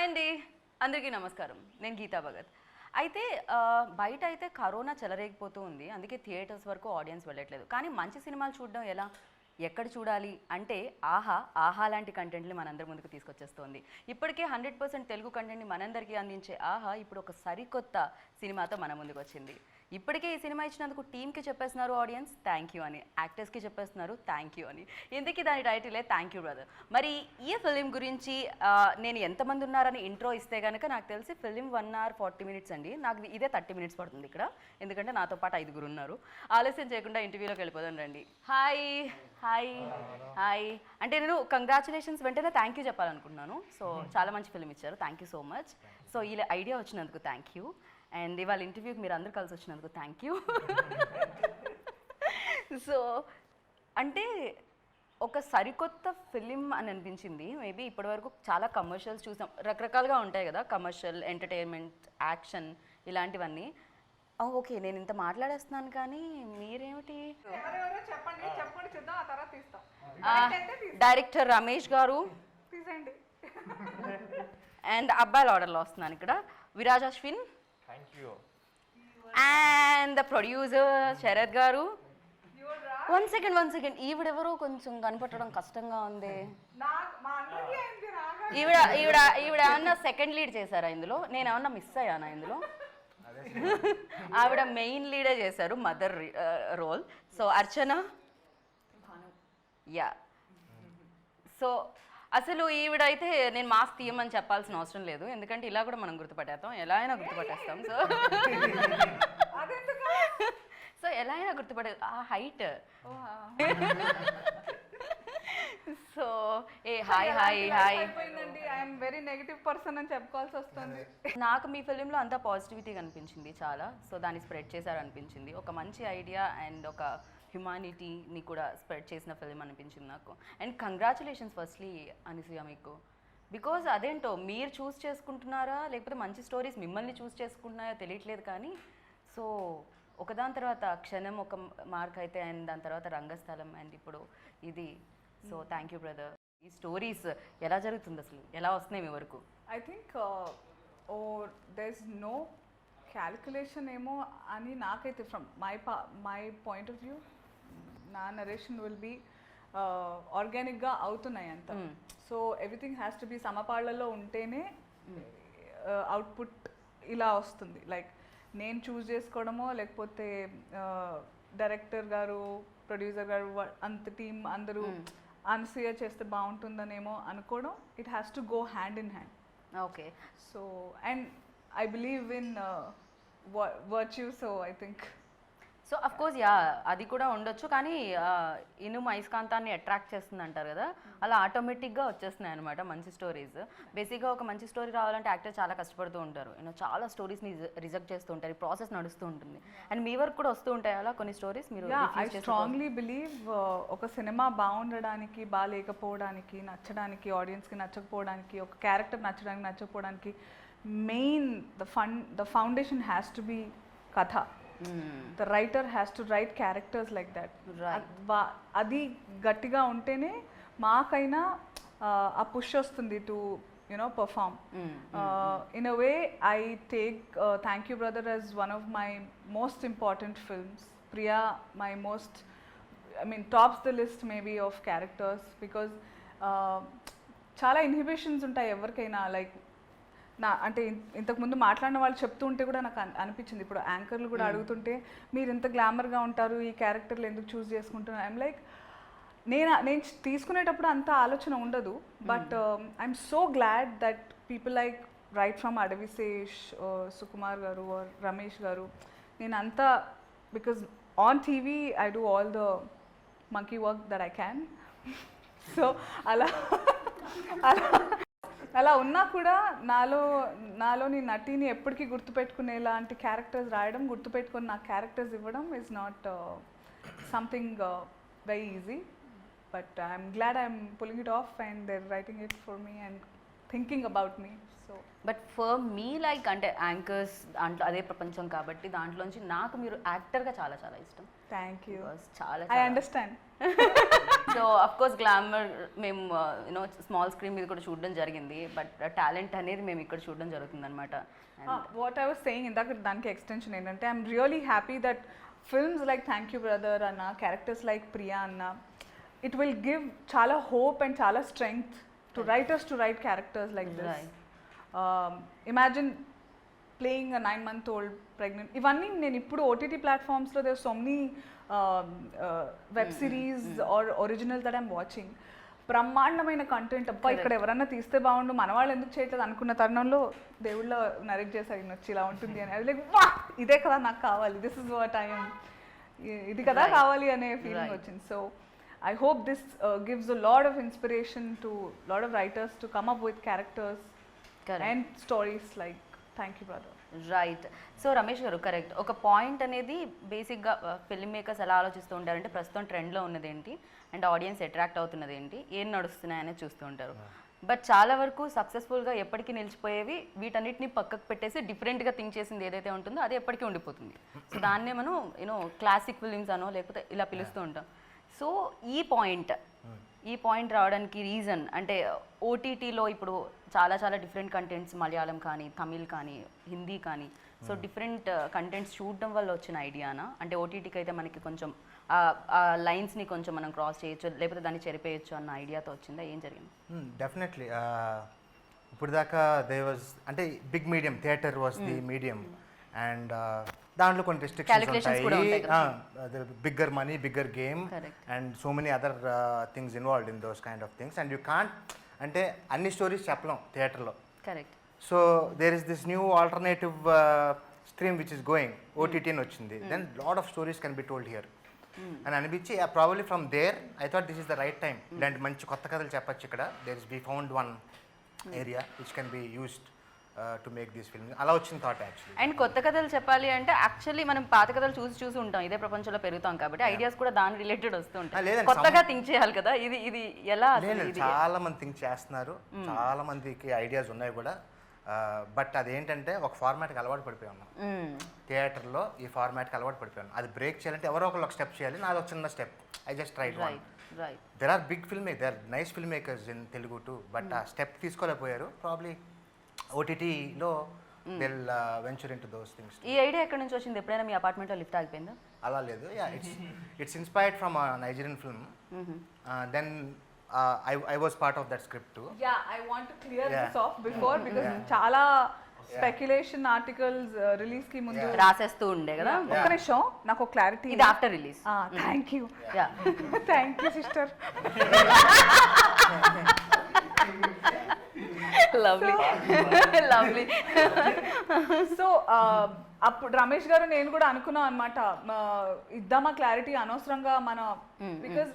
Hi అండి, అందరికీ నమస్కారం. నేను గీతా భగత్. అయితే బయట అయితే కరోనా చెలరేగిపోతూ ఉంది. అందుకే థియేటర్స్ వరకు ఆడియన్స్ వెళ్ళట్లేదు. కానీ మంచి సినిమాలు చూడడం ఎలా? ఎక్కడ చూడాలి అంటే ఆహా లాంటి కంటెంట్ని మనందరి ముందుకు తీసుకొచ్చేస్తోంది. ఇప్పటికే 100% తెలుగు కంటెంట్ని మనందరికీ అందించే ఆహా ఇప్పుడు ఒక సరికొత్త సినిమాతో మన ముందుకు వచ్చింది. ఇప్పటికే ఈ సినిమా ఇచ్చినందుకు టీమ్కి చెప్పేస్తున్నారు ఆడియన్స్ థ్యాంక్ యూ అని, యాక్టర్స్కి చెప్పేస్తున్నారు థ్యాంక్ యూ అని. ఇందుకీ దాని టైటిలే థ్యాంక్ యూ బ్రదర్. మరి ఈ ఫిలిం గురించి నేను ఎంతమంది ఉన్నారని ఇంట్రో ఇస్తే కనుక నాకు తెలిసి ఫిలిం 1 hour 40 minutes అండి. నాకు ఇదే 30 minutes పడుతుంది ఇక్కడ, ఎందుకంటే నాతో పాటు 5 ఉన్నారు. ఆలస్యం చేయకుండా ఇంటర్వ్యూలోకి వెళ్ళిపోదాం రండి. Hi hi hi. అంటే నేను కంగ్రాచులేషన్స్ వెంటనే థ్యాంక్ యూ చెప్పాలనుకుంటున్నాను. సో చాలా మంచి ఫిలిం ఇచ్చారు, thank you so much. So ఇలా ఐడియా వచ్చినందుకు థ్యాంక్ యూ. అండ్ ఇవాళ ఇంటర్వ్యూకి మీరు అందరూ కలిసి వచ్చినందుకు థ్యాంక్ యూ. సో అంటే ఒక సరికొత్త ఫిలిం అని అనిపించింది. మేబీ ఇప్పటివరకు చాలా కమర్షియల్స్ చూసాం, రకరకాలుగా ఉంటాయి కదా, కమర్షియల్, ఎంటర్టైన్మెంట్, యాక్షన్ ఇలాంటివన్నీ. ఓకే, నేను ఇంత మాట్లాడేస్తున్నాను కానీ మీరేమిటి? డైరెక్టర్ రమేష్ గారు అండ్ అబ్బాయిల ఆర్డర్లో వస్తున్నాను ఇక్కడ. Viraj Ashwin and the producer Sarath గారు. వన్ సెకండ్, ఈవిడెవరో కొంచెం కనిపెట్టడం కష్టంగా ఉంది. ఈవిడ ఏమన్నా సెకండ్ లీడ్ చేశారా ఇందులో? నేను ఏమన్నా మిస్ అయ్యానా ఇందులో? ఆవిడ మెయిన్ లీడే చేశారు, మదర్ రోల్. సో అర్చన, యా. సో అసలు ఈవిడైతే నేను మాస్క్ తీయమని చెప్పాల్సిన అవసరం లేదు, ఎందుకంటే ఇలా కూడా మనం గుర్తుపట్టేస్తాం, ఎలా అయినా గుర్తుపట్టేస్తాం. సో ఎలా అయినా గుర్తుపట్టే ఆ height. So A hi hi hi. I'm very negative person అని చెప్పుకోవాల్సి వస్తుంది. నాకు మీ ఫిలింలో అంతా పాజిటివిటీ కనిపించింది చాలా. సో దాన్ని స్ప్రెడ్ చేశారు అనిపించింది. ఒక మంచి ఐడియా అండ్ ఒక హ్యుమానిటీని కూడా స్ప్రెడ్ చేసిన ఫిలిం అనిపించింది నాకు. అండ్ కంగ్రాచులేషన్స్ ఫస్ట్లీ అనసూయ మీకు. బికాజ్ అదేంటో మీరు చూస్ చేసుకుంటున్నారా లేకపోతే మంచి స్టోరీస్ మిమ్మల్ని చూస్ చేసుకుంటున్నాయో తెలియట్లేదు, కానీ సో ఒకదాని తర్వాత క్షణం ఒక మార్క్ అయితే, అండ్ దాని తర్వాత రంగస్థలం, అండ్ ఇప్పుడు ఇది. So thank you brother. ఈ స్టోరీస్ ఎలా జరుగుతుంది, అసలు ఎలా వస్తున్నాయి మీ వరకు? I think there is no calculation ఏమో అని నాకైతే from my point of view నా నరేషన్ విల్ బీ ఆర్గానిక్గా అవుతున్నాయి అంత. So everything has to be సమపాళ్లలో ఉంటేనే అవుట్పుట్ ఇలా వస్తుంది. లైక్ నేను చూస్ చేసుకోవడమో లేకపోతే డైరెక్టర్ గారు, ప్రొడ్యూసర్ గారు, అంత టీం అందరూ అనసూయ చేస్తే బాగుంటుందనేమో అనుకోవడం. It has to go hand in hand. Okay. So and I believe in virtue. So I think so of course yeah అది కూడా ఉండొచ్చు, కానీ ఇనుము అయస్కాంతాన్ని అట్రాక్ట్ చేస్తుంది అంటారు కదా, అలా ఆటోమేటిక్గా వచ్చేస్తున్నాయి అనమాట మంచి స్టోరీస్. బేసిక్గా ఒక మంచి స్టోరీ రావాలంటే యాక్టర్ చాలా కష్టపడుతూ ఉంటారు, చాలా స్టోరీస్ని రిజెక్ట్ చేస్తూ ఉంటారు, ఈ ప్రాసెస్ నడుస్తూ ఉంటుంది. అండ్ మీ వరకు కూడా వస్తూ ఉంటాయి అలా కొన్ని స్టోరీస్? మీరు ఐ స్ట్రాంగ్లీ బిలీవ్ ఒక సినిమా బాగుండడానికి, బాగాలేకపోవడానికి, నచ్చడానికి, ఆడియన్స్కి నచ్చకపోవడానికి, ఒక క్యారెక్టర్ నచ్చడానికి నచ్చకపోవడానికి main the foundation has to be కథ. The writer has to write characters like that. అది గట్టిగా ఉంటేనే మాకైనా ఆ పుష్ వస్తుంది to perform. In a way I take Thank You Brother as one of my most important films. Priya my most, tops the list maybe of characters, because చాలా inhibitions ఉంటాయి ఎవరికైనా. Like అంటే ఇంతకుముందు మాట్లాడిన వాళ్ళు చెప్తూ ఉంటే కూడా నాకు అనిపించింది, ఇప్పుడు యాంకర్లు కూడా అడుగుతుంటే మీరు ఇంత గ్లామర్గా ఉంటారు, ఈ క్యారెక్టర్లు ఎందుకు చూస్ చేసుకుంటున్నారు? ఐఎమ్ లైక్ నేను తీసుకునేటప్పుడు అంత ఆలోచన ఉండదు, but I'm so glad that people like right from Adivi Sesh, Sukumar గారు, రమేష్ గారు, నేను అంతా because on TV I do all the monkey work that I can. So అలా ఉన్నా కూడా నాలోని నటిని ఎప్పటికీ గుర్తుపెట్టుకునేలాంటి క్యారెక్టర్స్ రాయడం, గుర్తుపెట్టుకుని నా క్యారెక్టర్స్ ఇవ్వడం is not something very easy. But I'm glad I'm pulling it off and they are writing it for me and thinking about me. So so but for me like అంటే anchors దాంట్లో అదే ప్రపంచం కాబట్టి దాంట్లోంచి నాకు మీరు యాక్టర్గా చాలా చాలా ఇష్టం. థ్యాంక్ యూ, Because చాలా I understand. So of course glamour మేము యూనో స్మాల్ స్క్రీన్ మీద కూడా చూడడం జరిగింది, బట్ టాలెంట్ అనేది మేము ఇక్కడ చూడడం జరుగుతుంది అనమాట. వాట్ ఐ వాస్ సేయింగ్ ఇందాక దానికి ఎక్స్టెన్షన్ ఏంటంటే I'm really happy that films like thank you brother అన్న, క్యారెక్టర్స్ లైక్ ప్రియా అన్న, ఇట్ విల్ గివ్ చాలా హోప్ అండ్ చాలా strength to writers to write characters like this. Imagine playing a 9-month-old pregnant. ఇవన్నీ నేను ఇప్పుడు ఓటీటీ ప్లాట్ఫామ్స్లో there so many web series are original that I'm watching. బ్రహ్మాండమైన content. అబ్బా ఇక్కడ ఎవరన్నా తీస్తే బాగుండు, మన వాళ్ళు ఎందుకు చేయట్లేదు అనుకున్న తరుణంలో దేవుళ్ళ నరేట్ చేశారు నచ్చి ఇలా ఉంటుంది అని. అది లైక్ వా ఇదే కదా నాకు కావాలి, దిస్ ఇస్ వాట్ ఐఎమ్, ఇది కదా కావాలి అనే ఫీలింగ్ వచ్చింది. So I hope this gives a lot of inspiration to lot of writers to come up with characters and stories like Thank You Brother. Right. So Ramesh గారు correct. ఒక point అనేది బేసిక్గా film makers ఎలా ఆలోచిస్తూ ఉంటారంటే ప్రస్తుతం ట్రెండ్లో ఉన్నది ఏంటి అండ్ ఆడియన్స్ అట్రాక్ట్ అవుతున్నది ఏంటి, ఏం నడుస్తున్నాయి అనేది చూస్తూ ఉంటారు. బట్ చాలా వరకు సక్సెస్ఫుల్గా ఎప్పటికీ నిలిచిపోయేవి వీటన్నిటిని పక్కకు పెట్టేసి డిఫరెంట్గా థింక్ చేసింది ఏదైతే ఉంటుందో అది ఎప్పటికీ ఉండిపోతుంది. సో దాన్నే మనం యూనో క్లాసిక్ ఫిలిమ్స్ అనో లేకపోతే ఇలా పిలుస్తూ ఉంటాం. సో ఈ పాయింట్ రావడానికి రీజన్ అంటే ఓటీటీలో ఇప్పుడు చాలా చాలా డిఫరెంట్ కంటెంట్స్, మలయాళం కానీ తమిళ్ కానీ హిందీ కానీ, సో డిఫరెంట్ కంటెంట్స్ చూడడం వల్ల వచ్చిన ఐడియానా? అంటే ఓటీటీకి అయితే మనకి కొంచెం ఆ లైన్స్ని కొంచెం మనం క్రాస్ చేయొచ్చు లేకపోతే దాన్ని చెరిపేయచ్చు అన్న ఐడియాతో వచ్చిందా? ఏం జరిగింది? డెఫినెట్లీ ఇప్పుడు దాకా దే వాజ్ అంటే big medium theatre was the medium and దాంట్లో కొన్ని రెస్ట్రిక్షన్స్ ఉంటాయి, bigger money bigger game and so many other things involved in those kind of things and you can't అంటే అన్ని స్టోరీస్ చెప్పలేం థియేటర్లో. Correct. So there is this new alternative stream which is going, OTT అని వచ్చింది, then lot of stories can be told here అని అనిపించి probably from there I thought this is the right time, ఇలాంటి మంచి కొత్త కథలు చెప్పచ్చు ఇక్కడ. There is be found one area which can be used to make this film. అలా వచ్చిన థాట్ యాక్చువల్లీ. అండ్ కొత్త కథలు చెప్పాలి అంటే యాక్చువల్లీ మనం పాత కథలు చూసి ఉంటాం, ఇదే ప్రపంచంలో పెరుగుతాం కాబట్టి ఐడియాస్ కూడా దాని రిలేటెడ్ వస్తూ ఉంటాయి. కొత్తగా థింక్ చేయాలి కదా, ఇది ఎలా? చాలా మంది థింక్ చేస్తున్నారు, చాలా మందికి ఐడియాస్ ఉన్నాయి కూడా, బట్ అదేంటంటే ఒక ఫార్మాట్కి అలవాటు పడిపోయి ఉన్నాం. థియేటర్లో ఈ ఫార్మాట్కి అలవాటు పడిపోయాను. అది బ్రేక్ చేయాలంటే ఎవరో ఒకరు ఒక స్టెప్ చేయాలి, నాది ఒక చిన్న step. I just tried one. There are big film maker, there are nice film makers in Telugu too, but ఆ స్టెప్ తీసుకోలేకపోయారు. ప్రాబ్లీ ఓటీటీలో they'll venture into those things. ఈ ఐడియా ఎక్కడి నుంచి వచ్చింది? ఎప్పుడైనా మీ అపార్ట్మెంట్లో లిఫ్ట్ ఆగిపోయిందా? అలా లేదు. It's inspired from Nigerian film. Then I was part of that script too. Yeah, I want to clear this off before because చాలా స్పెక్యులేషన్ ఆర్టికల్స్ రిలీజ్ కి ముందు రాసేస్తూ ఉండే కదా. ఒక్క నిమిషం నాకు క్లారిటీ. ఇది after release. Thank you, thank you sister. Lovely lovely. So అప్పుడు రమేష్ గారు నేను కూడా అనుకున్నాం అనమాట, ఇద్దామా క్లారిటీ అనవసరంగా మన, because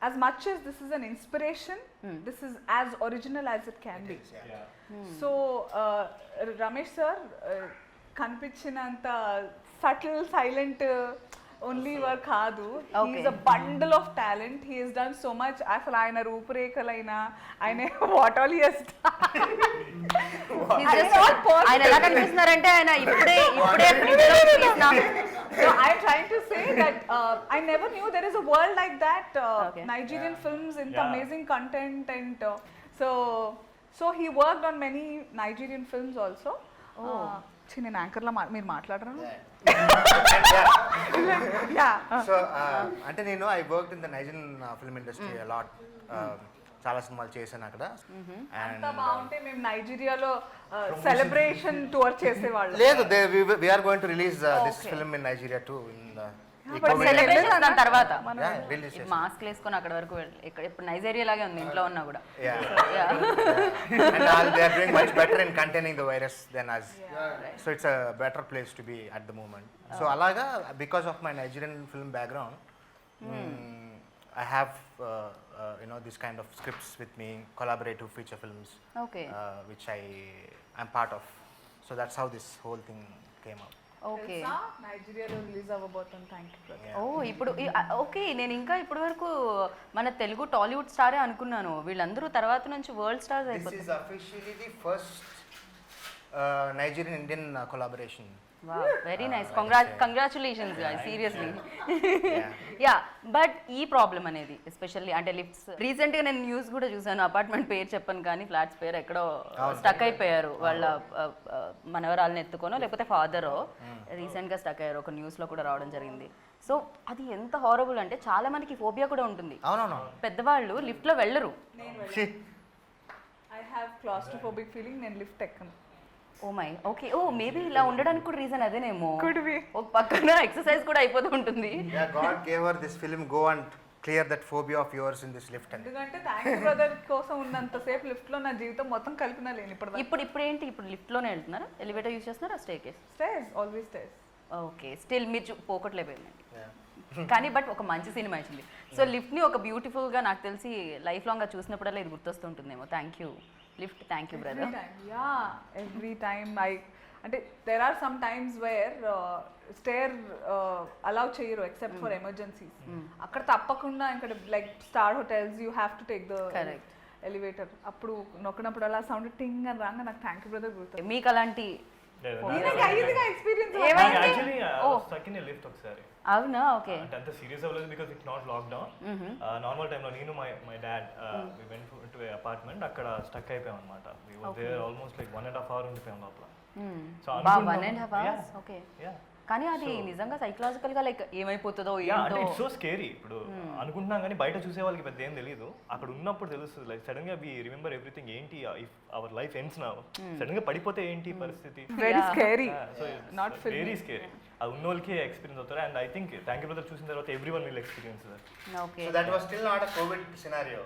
as much as this is an inspiration, this is as original as it can be. So Ramesh sir కనిపించినంత subtle silent only work కాదు. He is a bundle of talent. He has done so much. అసలు ఆయన రూపురేఖలైనా ఆయన what all he has done. ఆయన ఎలా కనిపిస్తున్నారంటే ఆయన ఇప్పుడే So I'm trying to say that I never knew there is a world like that. Nigerian films in amazing content and so he worked on many Nigerian films also. నేను యాంకర్లో మీరు మాట్లాడరా? So అంటే నేను I worked in the Nigerian film industry a lot. చాలా సినిమాలు చేశాను అక్కడ. అంత బాగుంటే మేము నైజీరియాలో సెలబ్రేషన్ టూర్ చేసేవాళ్ళం. లేదు, we are going to release this film in Nigeria too in celebration దాని తర్వాత మాస్క్ వేసుకొని అక్కడ వరకు ఇప్పుడు నైజీరియా లాగే ఉంది ఇంట్లో ఉన్నా కూడా. and they are doing much better in containing the virus than us. So it's a better place to be at the moment. So alaga because of my Nigerian film background, I have this kind of scripts with me, collaborative feature films, which I am part of. So that's how this whole thing came up. Okay. నైజీరియాలో release అవ్వబోతుంది. Thank you. ఇప్పుడు okay, నేను ఇంకా ఇప్పటి వరకు మన తెలుగు టాలీవుడ్ స్టారే అనుకున్నాను, వీళ్ళందరూ తర్వాత నుంచి వరల్డ్ స్టార్స్ అయిపోతారు. This is officially the first Nigerian Indian collaboration. Very nice, congratulations seriously. Yeah, but ఈ ప్రాబ్లం అనేది ఎస్పెషల్లీ అంటే లిఫ్ట్స్, రీసెంట్గా నేను న్యూస్ కూడా చూసాను, అపార్ట్మెంట్ పేరు చెప్పను కానీ ఫ్లాట్స్ పేరు ఎక్కడో స్టక్ అయిపోయారు వాళ్ళ మనవరాలను ఎత్తుకోనో లేకపోతే ఫాదరో రీసెంట్గా స్టక్ అయ్యారు, ఒక న్యూస్లో కూడా రావడం జరిగింది. సో అది ఎంత హారబుల్ అంటే చాలా మందికి ఫోబియా కూడా ఉంటుంది. అవునవును. పెద్దవాళ్ళు లిఫ్ట్లో వెళ్ళరు. ఐ హ్యావ్ క్లాస్ట్రోఫోబిక్ ఫీలింగ్, నేను లిఫ్ట్ ఎక్కను. Oh my, okay. Oh maybe ఇలా ఉండడానికి కూడా రీజన్ అదేనేమో. Could be. ఒక పక్కన ఎక్సర్సైజ్ కూడా అయిపోతూ ఉంటుంది. Yeah, God gave her this film, go and clear that phobia of yours in this lift. ఎందుకంటే థ్యాంక్ యూ బ్రదర్ కోసం ఉన్నంతసేపు లిఫ్ట్లో నా జీవితం మొత్తం కలిపినా లేని ఇప్పుడు ఏంటి, ఇప్పుడు లిఫ్ట్లోనే వెళ్తున్నారా, ఎలివేటర్ యూస్ చేస్తున్నారా, stay case? Stays, always stays. Okay, still మీరు పోకట్లేపోయిందండి. కానీ బట్ ఒక మంచి సినిమా ఇచ్చింది. సో లిఫ్ట్ని ఒక బ్యూటిఫుల్గా నాకు తెలిసి లైఫ్ లాంగ్గా చూసినప్పుడల్లా ఇది గుర్తొస్తుంటుందేమో. Thank you lift, thank you brother. Yeah, every time అంటే there are some times where stair allow చేయరు ఎక్సెప్ట్ ఫర్ ఎమర్జెన్సీస్. అక్కడ తప్పకుండా ఇక్కడ like star hotels you have to take the elevator. అప్పుడు నొక్కినప్పుడు అలా సౌండ్ టింగ్ అని రాగా నాకు థ్యాంక్ యూ బ్రదర్ గుర్తు. మీకు అలాంటి experience Actually, I was stuck in a lift ఒకసారి. అవునా? ఓకే. అంటే అంత సీరియస్ అవ్వలేదు because it's not lockdown. Normal టైంలో నేను my dad we went to a apartment, అక్కడ స్టక్ అయిపోయాం అనమాట. We were there almost like 1.5 hours ఉండిపోయాం లోపల. So 1.5 hours, okay. కానీ అది నిజంగా సైకలాజికల్ గా లైక్ ఏమైపోతుందో అంటే ఇట్స్ సో స్కేరీ. ఇప్పుడు అనుకుంటున్నాం కానీ బయట చూసే వాళ్ళకి పెద్ద ఏం తెలియదు, అక్కడ ఉన్నప్పుడు తెలుస్తుంది. లైక్ సడన్ గా వి రిమెంబర్ ఎవ్రీథింగ్. ఏంటి if our life ends now, sudden గా పడిపోతే ఏంటి పరిస్థితి. Very scary, not very scary. అది ఉన్న వాళ్ళకి ఎక్స్పీరియన్స్ అవుతారు. And I think thank you brother చూసిన తర్వాత every one will experience that. Okay. So that was still not a COVID scenario.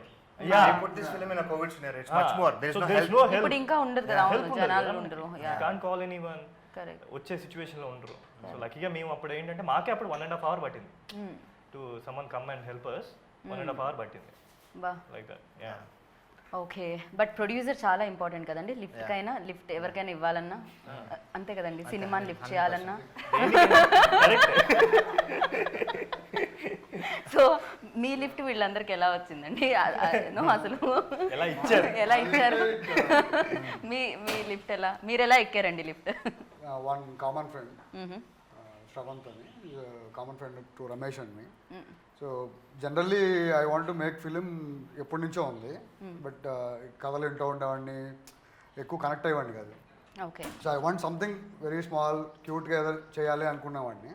Yeah. They put this film in a COVID scenario. It's much more. There is So no there's help. no help. ఇప్పుడు ఇంకా ఉండదు కదా, అవును, జనాలు ఉండరు. You can't call anyone. Correct. వచ్చే సిచ్యువేషన్లో ఉండరు. సో లక్కీగా మేము అప్పుడు ఏంటంటే మాకే అప్పుడు 1.5 hours పట్టింది to summon come and help us. 1.5 hours పట్టింది బా, like that. Yeah, okay. But producer చాలా ఇంపార్టెంట్ కదండి, లిఫ్ట్ కైనా లిఫ్ట్ ఎవరికైనా ఇవ్వాలన్నా అంతే కదండి, సినిమాని లిఫ్ట్ చేయాలన్నా. సో మీ లిఫ్ట్ వీళ్ళందరికీ ఎలా వచ్చిందండి అసలు ఎలా ఇచ్చారు? మీ లిఫ్ట్ ఎలా, మీరు ఎలా ఎక్కారండి lift? One common friend, Shravant ani, common friend to Ramesh and me. So generally I want to make film ఎప్పటి నుంచో ఉంది, బట్ కథలు వింటూ ఉండేవాడిని, ఎక్కువ కనెక్ట్ అయ్యేవాడిని కాదు. Okay. So I want something very small క్యూట్గా ఏదో చేయాలి అనుకునేవాడిని.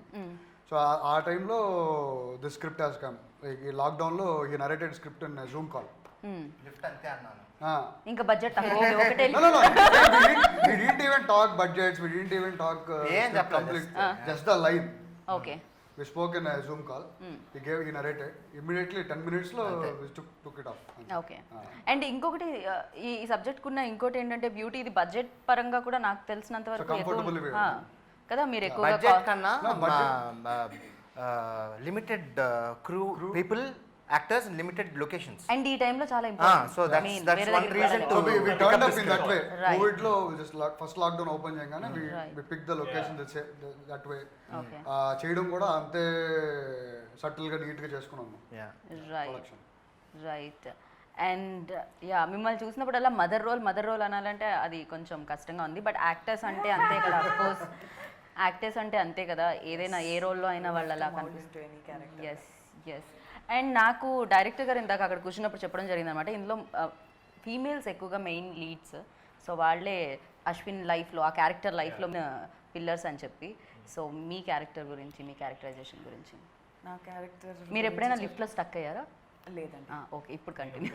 సో ఆ టైంలో ది స్క్రిప్ట్ హ్యాస్ కమ్. ఈ లాక్డౌన్లో ఈ narrated script in Zoom call. Lift అంతే అన్నాను. ఇంకా బడ్జెట్ ఒకటే. No, we didn't even talk budgets, we didn't even talk complete, just the line. Okay. We spoke in a Zoom call. He narrated. Immediately 10 minutes lo we took it off. Okay. And ఇంకొకటి ఈ subject కున్న ఇంకోటి ఏంటంటే beauty, ఇది budget పరంగా కూడా నాకు తెలిసినంత వరకు ఎక్కువ కదా, మీరు ఎక్కువ బడ్జెట్ కన్నా limited crew people, actors, limited locations. And ఈ టైంలో చాలా important. So that's one reason So to we turned up in that way. Right. COVID lo just first lockdown open చేయగానే we picked the location that way. Okay. చేయడం కూడా అంతే subtle గా neat గా చేసుకున్నాము. రైట్. అండ్ యా, మిమ్మల్ని చూసినప్పుడల్లా mother role అనాలంటే అది కొంచెం కష్టంగా ఉంది. బట్ యాక్టర్స్ అంటే అంతే కదా, అఫ్కోర్స్ యాక్టర్స్ అంటే అంతే కదా, ఏదైనా ఏ రోల్లో అయినా వాళ్ళు అలా కనిపిస్తుంది. ఎస్. అండ్ నాకు డైరెక్టర్ గారు ఇందాక అక్కడ కూర్చున్నప్పుడు చెప్పడం జరిగింది అనమాట, ఇందులో ఫీమేల్స్ ఎక్కువగా మెయిన్ లీడ్స్. సో వాళ్ళే అశ్విన్ లైఫ్లో, ఆ క్యారెక్టర్ లైఫ్లో పిల్లర్స్ అని చెప్పి. సో మీ క్యారెక్టర్ గురించి, మీ క్యారెక్టరైజేషన్ గురించి. నా క్యారెక్టర్ మీరు ఎప్పుడైనా లిఫ్ట్లో స్టక్ అయ్యారా? లేదండి. ఓకే, ఇప్పుడు continue.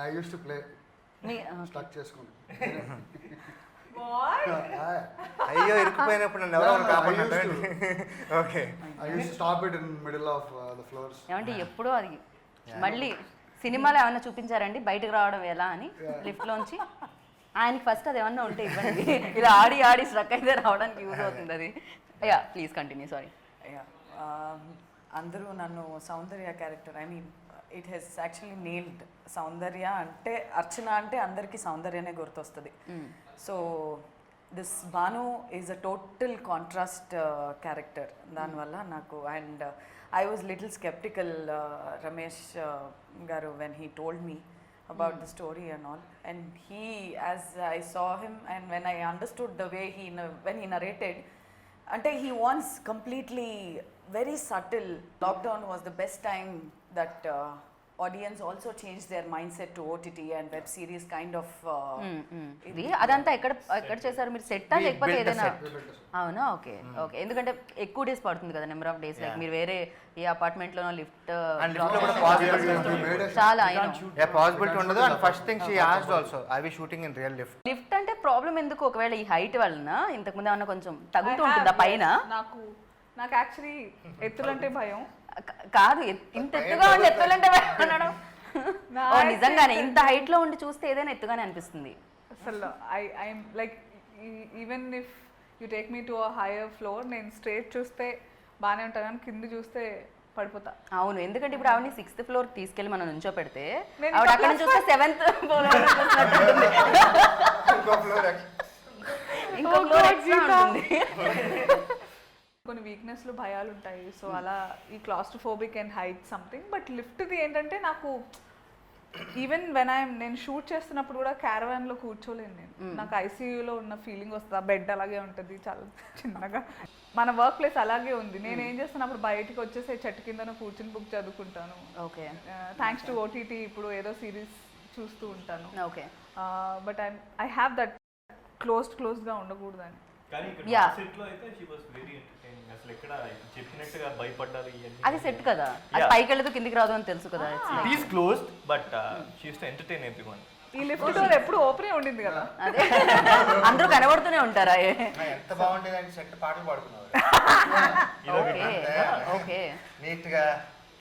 I used to play me stuck చేసుకుని. అయ్యో ఇరుక్కుపోయినప్పుడు నన్ను ఎవరో కాపాడారు. Okay. I used to stop it in middle of the floors. ఏమంటే ఎప్పుడో అది మళ్ళీ సినిమాలో ఏమన్నా చూపించారండి బయటకు రావడం ఎలా అని లిఫ్ట్లోంచి? ఆయనకి ఫస్ట్ అది ఏమన్నా ఉంటే ఇవ్వండి, ఇలా ఆడి స్ట్రక్ అయితే రావడానికి యూజ్ అవుతుంది అది. Yeah, please continue. సారీ. అందరూ నన్ను Soundarya character, I mean it has actually nailed. Soundarya అంటే, అర్చన అంటే అందరికీ సౌందర్యనే గుర్తొస్తుంది. So this Bhanu is a total contrast character. దానివల్ల నాకు, and I was little sceptical Ramesh గారు when he told me about the story and all. And he, as I saw him and when I understood the way when he narrated, ante he wants completely very subtle. Lockdown was the best time that audience also changed their mindset to OTT and web series kind of. ఇది అదంతా ఎక్కడ చేశారు మీరు? సెట్టా We లేకపోతే built a ఏదైనా? set. అవునా, okay okay. ఎందుకంటే ఎక్కువ డేస్ పడుతుంది కదా, నెంబర్ ఆఫ్ డేస్. లైక్ మీరు వేరే ఏ అపార్ట్మెంట్లోనో లిఫ్ట్ And lift లో కూడా possibility చాలా అయినా పాసిబిలిటీ ఉండదు. And first thing she asked also, I we shooting in real lift. Lift అంటే ప్రాబ్లం ఎందుకు? ఒకవేళ ఈ హైట్ వలన ఇంతకుముందు ఏమన్నా కొంచెం తగ్గుతూ ఉంటుందా పైన? నాకు యాక్చువల్లీ ఎత్తులంటే భయం. కాదు, ఇంత ఎత్తుగా ఉండి ఎత్తులంటే భయం అనడం. ఓ నిజంగానే ఇంత హైట్ లో ఉండి చూస్తే ఏదైనా ఎత్తుగానే అనిపిస్తుంది. అసలు I'm like even if you take me to a hire floor, నేను స్ట్రేట్ చూస్తే బాగానే ఉంటాను కానీ కింద చూస్తే పడిపోతా. అవును, ఎందుకంటే ఇప్పుడు ఆవిడ 6th ఫ్లోర్ తీసుకెళ్లి మనం నుంచో పెడితే నేను ఆవిడ అక్కడ నుంచి చూస్తే 7th ఫ్లోర్ ఇంకో ఫ్లోర్ ఎక్స్ట్రా ఉంటుంది. కొన్ని వీక్నెస్లు భయాలు ఉంటాయి. సో అలా ఈ claustrophobic and height something. But లిఫ్ట్ది ఏంటంటే నాకు ఈవెన్ నేను షూట్ చేస్తున్నప్పుడు కూడా క్యారవాన్లో కూర్చోలేను నేను. నాకు ఐసీయూలో ఉన్న ఫీలింగ్ వస్తుంది. ఆ బెడ్ అలాగే ఉంటుంది చాలా చిన్నగా. మన వర్క్ ప్లేస్ అలాగే ఉంది. నేను ఏం చేస్తున్నప్పుడు బయటికి వచ్చేసి చెట్టు కింద కూర్చుని బుక్ చదువుకుంటాను. ఓకే, థ్యాంక్స్ టు ఓటీటీ ఇప్పుడు ఏదో సిరీస్ చూస్తూ ఉంటాను. Okay. But I have that క్లోజ్డ్గా ఉండకూడదని. కానీ ఇక్కడ Yeah. సెట్ లో అయితే షీ వాస్ వెరీ ఎంటర్టైనింగ్. అసలు ఎక్కడ చెప్పినట్టుగా భయపడ్డారు ఇవన్నీ. అది సెట్ కదా, అది Yeah. పైకి వెళ్ళదు కిందికి రాదు అని తెలుసు కదా. It is closed, but she used to entertain everyone. ఈ లిఫ్ట్ డోర్ ఎప్పుడు ఓపెనే ఉండింది కదా. అదే అందరూ కనబడుతూనే ఉంటారా? ఎంత బాగుండేదండి సెట్, పాటలు పాడుకున్నారు ఓకే ఓకే. నీట్ గా.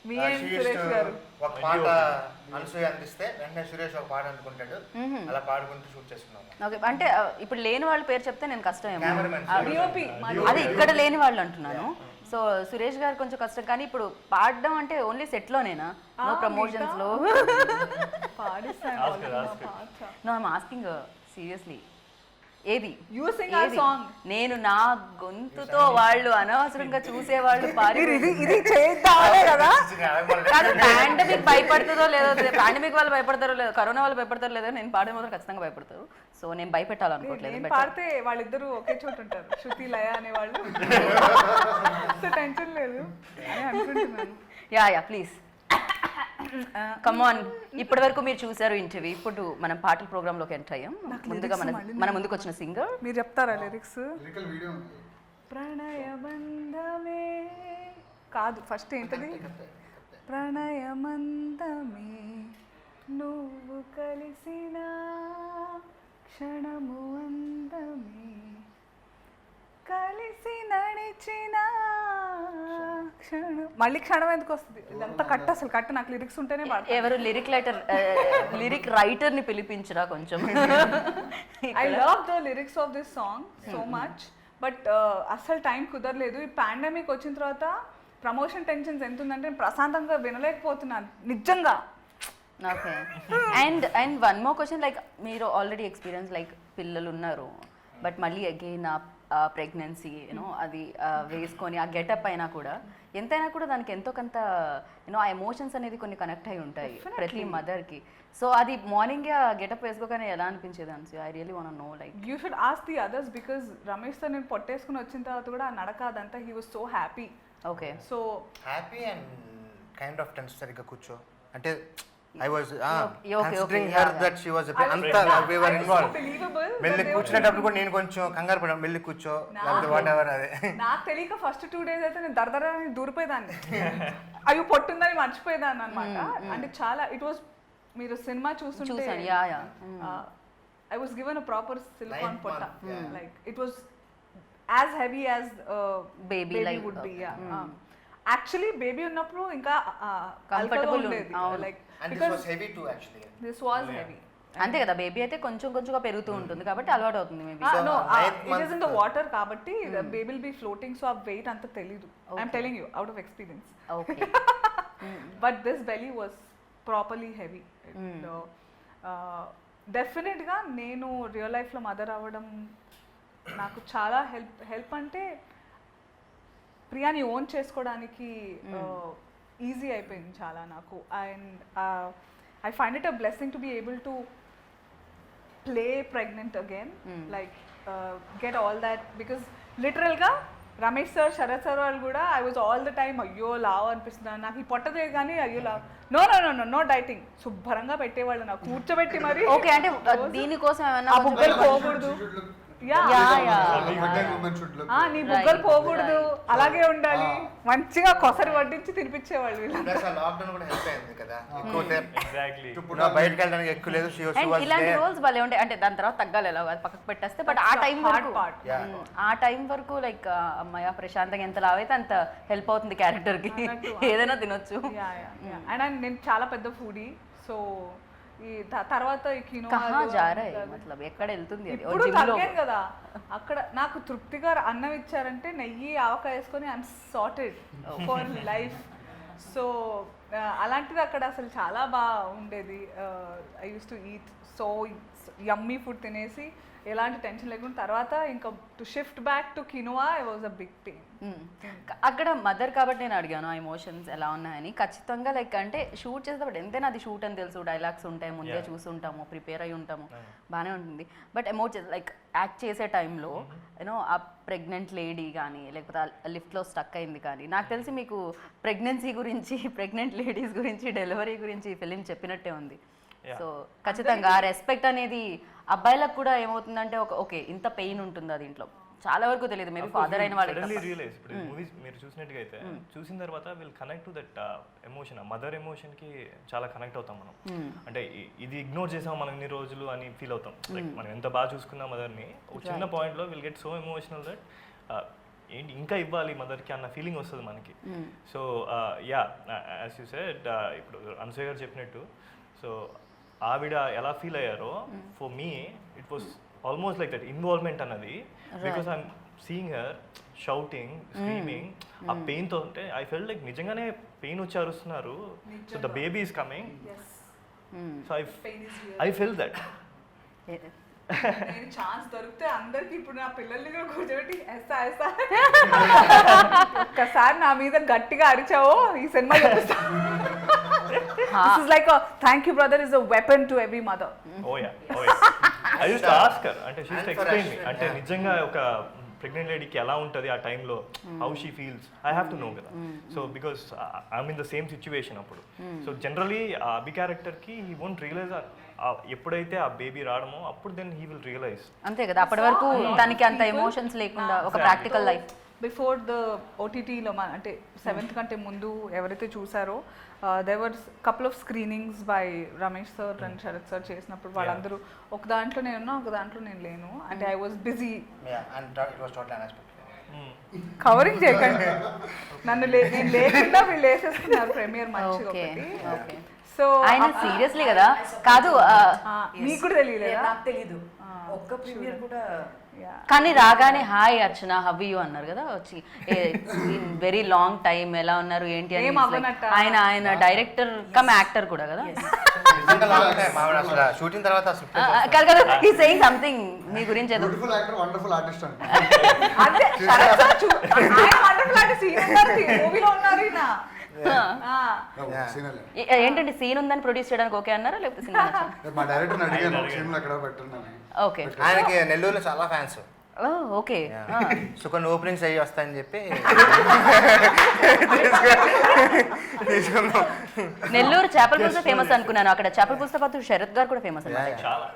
మీ She and used Suresh to గారు. ఒక పాట అనసూయ అందిస్తే వెంటనే సురేష్ ఒక పాట అందుకుంటాడు. అలా పాడుకుంటూ షూట్ చేసుకున్నాం. ఓకే, అంటే ఇప్పుడు లేని వాళ్ళ పేరు చెప్తే నేను కష్టం ఏమో. Cameraman. డిఓపి అది ఇక్కడ లేని వాళ్ళు అంటున్నాను. సో సురేష్ గారు కొంచెం కష్టం. కానీ ఇప్పుడు పాడడం అంటే ఓన్లీ సెట్ లోనేనా? నో ప్రమోషన్స్ లో? పాడిస్తాను Ask her, ask her. పాట. No I'm asking seriously. ఏది You sing our song. నేను నా గొంతుతో వాళ్ళు అనవసరంగా చూసేవాళ్ళు పాడి ఇది చేద్దామే కదా. కాదు, పాండమిక్ భయపడుతుందో లేదో, పాండమిక్ వాళ్ళు భయపడతారో లేదో, కరోనా వాళ్ళు భయపడతారో లేదో, నేను పాడే మాత్రం ఖచ్చితంగా భయపడతారు. సో నేను భయపెట్టాలనుకోవట్లేదు. నేను పాడితే వాళ్ళిద్దరూ ఒకే చోట ఉంటారు, శృతి లయ అనేవాళ్ళు. సో టెన్షన్ లేదు అని అనుకుంటున్నాను. Yeah please come on. ఇప్పటి వరకు మీరు చూసారు ఇంటర్వ్యూ, ఇప్పుడు మనం పాటల ప్రోగ్రామ్ లోకి ఎంటర్ అయ్యాం. ముందుగా మన ముందుకు వచ్చిన సింగర్ మీరు చెప్తారా లిరిక్స్? లిరికల్ వీడియో ఉంది. ప్రణయబంధమే కాదు, ఫస్ట్ ఏంటది? ప్రణయమందమే నువ్వు కలిసిన క్షణము అందమే, కలిసి నడిచిన క్షణం. మళ్ళీ క్షణం ఎందుకు వస్తుంది? ఇదంతా కట్, అసలు కట్. నాకు లిరిక్స్ ఉంటేనే పాడతాను. ఎవరు లిరిక్ రైటర్ ని పిలిపించరా కొంచెం? I love the lyrics of this song so much. But అస్సలు టైం కుదరలేదు. ఈ పాండమిక్ వచ్చిన తర్వాత ప్రమోషన్ టెన్షన్స్ ఎంత ఉందంటే నేను ప్రశాంతంగా వినలేకపోతున్నాను నిజంగా. Okay. And one more question, like మీరు ఆల్రెడీ ఎక్స్పీరియన్స్, లైక్ పిల్లలు ఉన్నారు, బట్ మళ్ళీ అగైన్ ఆ ప్రెగ్నెన్సీ యూనో అది వేసుకొని ఆ గెటప్ అయినా కూడా ఎంతైనా కూడా దానికి ఎంతో కొంత యూనో ఆ ఎమోషన్స్ అనేది కొన్ని కనెక్ట్ అయి ఉంటాయి ప్రతి మదర్కి. సో అది మార్నింగ్ ఆ గెటప్ వేసుకోగానే ఎలా అనిపించేది అనిసి? I really want know. Like you should ask the others because Ramesh sir నేను పొట్టేసుకుని వచ్చిన తర్వాత కూడా ఆ నడక అదంతా he was so happy. Okay. So happy and kind of tense. సరిగ్గా కూర్చో అంటే I was okay, considering okay, her yeah, that she was a bit అంతా we were involved. believable. వెళ్ళి కూర్చునేటప్పుడు కూడా నేను కొంచెం కంగారు పడ్డాను, వెళ్ళి కూర్చో లేకపోతే వాట్ ఎవర్. అదే నాకు తెలియక ఫస్ట్ 2 days అయితే నేను దరదర దూరిపోయేదాన్ని. అయ్యో పొట్టుందని మర్చిపోయేదాన్ని అనమాట. అంటే చాలా ఇట్ వాస్, మీరు సినిమా చూస్తుంటే చూసాను. Yeah I was given a proper silicone పొట్ట. Like it was as heavy as Baby like, would be. Actually baby ఉన్నప్పుడు ఇంకా Comfortable ఉండేది. అవును. Like and this was heavy too actually. This was heavy. అంతే కదా, baby అయితే కొంచెం కొంచెంగా పెరుగుతూ ఉంటుంది కాబట్టి అలవాటు అవుతుంది maybe. No, ninth it is in the water కాబట్టి the baby will be floating, so ఆ weight అంత తెలీదు. I'm telling you out of experience. Okay. But this belly was properly heavy. డెఫినెట్గా నేను రియల్ లైఫ్లో మదర్ అవ్వడం నాకు చాలా హెల్ప్ అంటే ప్రియాని ఓన్ చేసుకోవడానికి ఈజీ అయిపోయింది చాలా నాకు. And I find it a blessing to be able to play pregnant again, like get all that, because literal గా రమేష్ సార్ శరత్ సార్ వాళ్ళు కూడా I was all the time అయ్యో లావ్ అనిపిస్తున్నాను నాకు ఈ పొట్టదే కానీ అయ్యో లావ్ no no no no no dieting శుభ్రంగా పెట్టేవాళ్ళు నాకు కూర్చోబెట్టి మరి ఓకే అంటే దీనికోసం ఏమన్నా ఆ బుగ్గలు పోకూడదు yeah Pregnant women should look. నీ బుగ్గలు పోకూడదు అలాగే ఉండాలి మంచిగా కొసరి వడ్డించి తినిపించేవాళ్ళు వీళ్ళు ప్లస్ ఆ లాక్డౌన్ కూడా హెల్ప్ అయింది కదా ఎక్కువ ఎగ్జాక్ట్లీ బయటకు వెళ్ళడానికి ఎక్కువ లేదు అండ్ ఇలాంటి రోల్స్ భలే ఉంటాయి అంటే దాని తర్వాత తగ్గాలి ఎలా అది పక్కకు పెట్టేస్తే బట్ ఆ టైం వరకు ఆ టైం వరకు లైక్ అమ్మాయి ప్రశాంతంగా ఎంత లావైతే అంత హెల్ప్ అవుతుంది క్యారెక్టర్ కి ఏదైనా తినొచ్చు అండ్ నేను చాలా పెద్ద ఫుడీ సో ఈ తర్వాత ఈ కహా జా రహా హై మతలబ్ ఎక్కడ వెళ్తుంది అది ఇప్పుడు తగ్గాను కదా అక్కడ నాకు తృప్తిగా అన్నం ఇచ్చారంటే నెయ్యి ఆవకాయ వేసుకొని I'm sorted for life so అలాంటిది అక్కడ అసలు చాలా బాగా ఉండేది I use to eat so yummy food తినేసి ఎలాంటి టెన్షన్ లేకుండా తర్వాత ఇంకా to shift back to quinoa I was a big pain అక్కడ మదర్ కాబట్టి నేను అడిగాను ఆ ఎమోషన్స్ ఎలా ఉన్నాయని ఖచ్చితంగా లైక్ అంటే షూట్ చేసేటప్పుడు ఎంతైనా అది షూట్ అని తెలుసు డైలాగ్స్ ఉంటాయి ముందే చూసుంటాము ప్రిపేర్ అయి ఉంటాము బాగానే ఉంటుంది బట్ ఎమోషన్స్ లైక్ యాక్ట్ చేసే టైంలో యూనో ఆ ప్రెగ్నెంట్ లేడీ కానీ లేకపోతే లిఫ్ట్లో స్టక్ అయింది కానీ నాకు తెలిసి మీకు ప్రెగ్నెన్సీ గురించి ప్రెగ్నెంట్ లేడీస్ గురించి డెలివరీ గురించి ఈ ఫిలిం చెప్పినట్టే ఉంది సో ఖచ్చితంగా ఆ రెస్పెక్ట్ అనేది అబ్బాయిలకు కూడా ఏమవుతుందంటే ఓకే ఇంత పెయిన్ ఉంటుందా దీంట్లో చాలా వరకు తెలియదు మేబీ ఫాదర్ అయిన వాళ్ళకి రియలైజ్ ఇప్పుడు మూవీస్ మీరు చూసినట్టుగా అయితే చూసిన తర్వాత will connect to that emotion mother emotion కి చాలా కనెక్ట్ అవుతాం మనం అంటే ఇది ఇగ్నోర్ చేసాం మనం ఇన్ని రోజులు అని ఫీల్ అవుతాం లైక్ మనం ఎంత బాగా చూసుకున్నా మదర్ ని ఒక చిన్న పాయింట్ లో will get so emotional that ఏంటి ఇంకా ఇవ్వాలి మదర్కి అన్న ఫీలింగ్ వస్తుంది మనకి so yeah as you said ఇప్పుడు అనసూయ గారు చెప్పినట్టు సో ఆవిడ ఎలా ఫీల్ అయ్యారో for me it was almost like that involvement అన్నది because I'm seeing her shouting screaming ఆ పెయిన్ తో ఉంటే ఐ ఫెల్ లైక్ నిజంగానే పెయిన్ వచ్చి అరుస్తున్నారు so the baby is coming so I felt that నేను ఛాన్స్ దొరికితే అందరికి ఇప్పుడు నా పిల్లల్ని కూడా కూర్చోబెట్టి ఎస్తా ఎస్తా ఒక్కసారి నా మీద గట్టిగా అరిచావో ఈ సినిమా చూపిస్తా this is like thank you brother is a weapon to every mother oh yeah I use to ask her అంటే she use to explain me అంటే నిజంగా ఒక ప్రెగ్నెంట్ లేడీకి ఎలా ఉంటుంది ఆ టైంలో how she feels I have to know కదా so because I'm in the same situation అప్పుడు సో జనరలీ ఆ అభి క్యారెక్టర్కి హీ వోంట్ రియలైజ్ ఎప్పుడైతే ఆ బేబీ రావడమో అప్పుడు దెన్ హీ విల్ రియలైజ్ అంతే కదా అప్పటి వరకు దానికి అంత ఎమోషన్స్ లేకుండా ఒక ప్రాక్టికల్ లైఫ్ బిఫోర్ ద ఓటీటీలో అంటే 7th కంటే ముందు ఎవరైతే చూసారో there were couple of screenings by Ramesh sir and Sharath sir చేసినప్పుడు వాళ్ళందరూ ఒక దాంట్లో నేనున్నా ఒక దాంట్లో నేను లేను అంటే ఐ వాజ్ బిజీ కవరింగ్ చేయకండి నన్ను నేను లేకుండా వీళ్ళు వేసేస్తున్నారు ప్రీమియర్ మంచిగా ఒకటి సో ఆయన సీరియస్లీ కదా కాదు నీకు కూడా తెలియలేదా నాకు తెలీదు ఒక్క ప్రీమియర్ కూడా కానీ రాగానే హాయ్ అర్చన హవ్ యూ అన్నారు కదా వచ్చి వెరీ లాంగ్ టైం ఎలా ఉన్నారు ఏంటి అని ఆయన డైరెక్టర్ కమ్ యాక్టర్ కూడా కదా షూటింగ్ తర్వాత కదా హీ సేయింగ్ సంథింగ్ మీ గురించి ఏదో బ్యూటిఫుల్ యాక్టర్ వండర్ఫుల్ ఆర్టిస్ట్ అండి అదే శరత్ సార్ ఆయన వండర్ఫుల్ ఆర్టిస్ట్ మూవీలో ఉన్నారు ఈయన ఏంటంటే సీన్ ఉందని ప్రొడ్యూస్ చేయడానికి ఓకే అన్నారా లేకపోతే సినిమా మా డైరెక్టర్ అడిగాను సీన్లో ఎక్కడ పెట్టండి ఓకే ఆయనకి నెల్లూరులో చాలా ఫ్యాన్స్ ఓకే సో కొన్ని ఓపెనింగ్స్ అయ్యి వస్తాయని చెప్పి నెల్లూరు చేపల పులుసు ఫేమస్ అనుకున్నాను అక్కడ చేపల పులుసు పాటు శరత్ గారు కూడా ఫేమస్ అన్నమాట చాలా